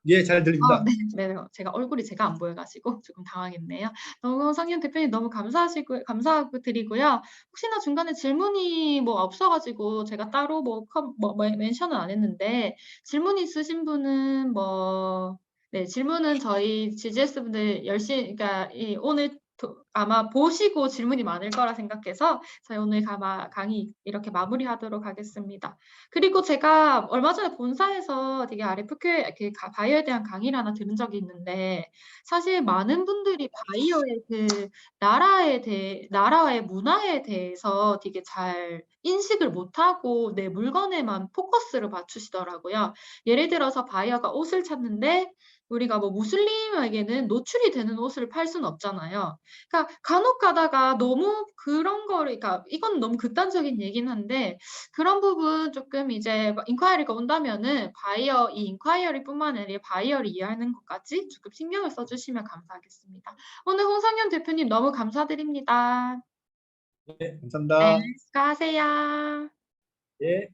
예, 잘 들립니다. 네. 네. 제가 얼굴이 제가 안 보여 가지고 조금 당황했네요. 너무 성현 대표님 너무 감사하고 드리고요. 혹시나 중간에 질문이 뭐 없어 가지고 제가 따로 멘션은 안 했는데 질문 있으신 분은 네, 질문은 저희 GGS 분들 열심히 그러니까 오늘 아마 보시고 질문이 많을 거라 생각해서 저희 오늘 강의 이렇게 마무리하도록 하겠습니다. 그리고 제가 얼마 전에 본사에서 되게 RFQ 바이어에 대한 강의를 하나 들은 적이 있는데 사실 많은 분들이 바이어의 그 나라의 문화에 대해서 되게 잘 인식을 못하고 내 물건에만 포커스를 맞추시더라고요. 예를 들어서 바이어가 옷을 찾는데 우리가 뭐 무슬림에게는 노출이 되는 옷을 팔 수는 없잖아요. 그러니까 간혹 가다가 너무 그런 거를 그러니까 이건 너무 극단적인 얘긴 한데 그런 부분 조금 이제 인콰이어리가 온다면은 이 인콰이어리뿐만 아니라 바이어를 이해하는 것까지 조금 신경을 써 주시면 감사하겠습니다. 오늘 홍성현 대표님 너무 감사드립니다. 네, 네, 감사합니다. 수고하세요. 예.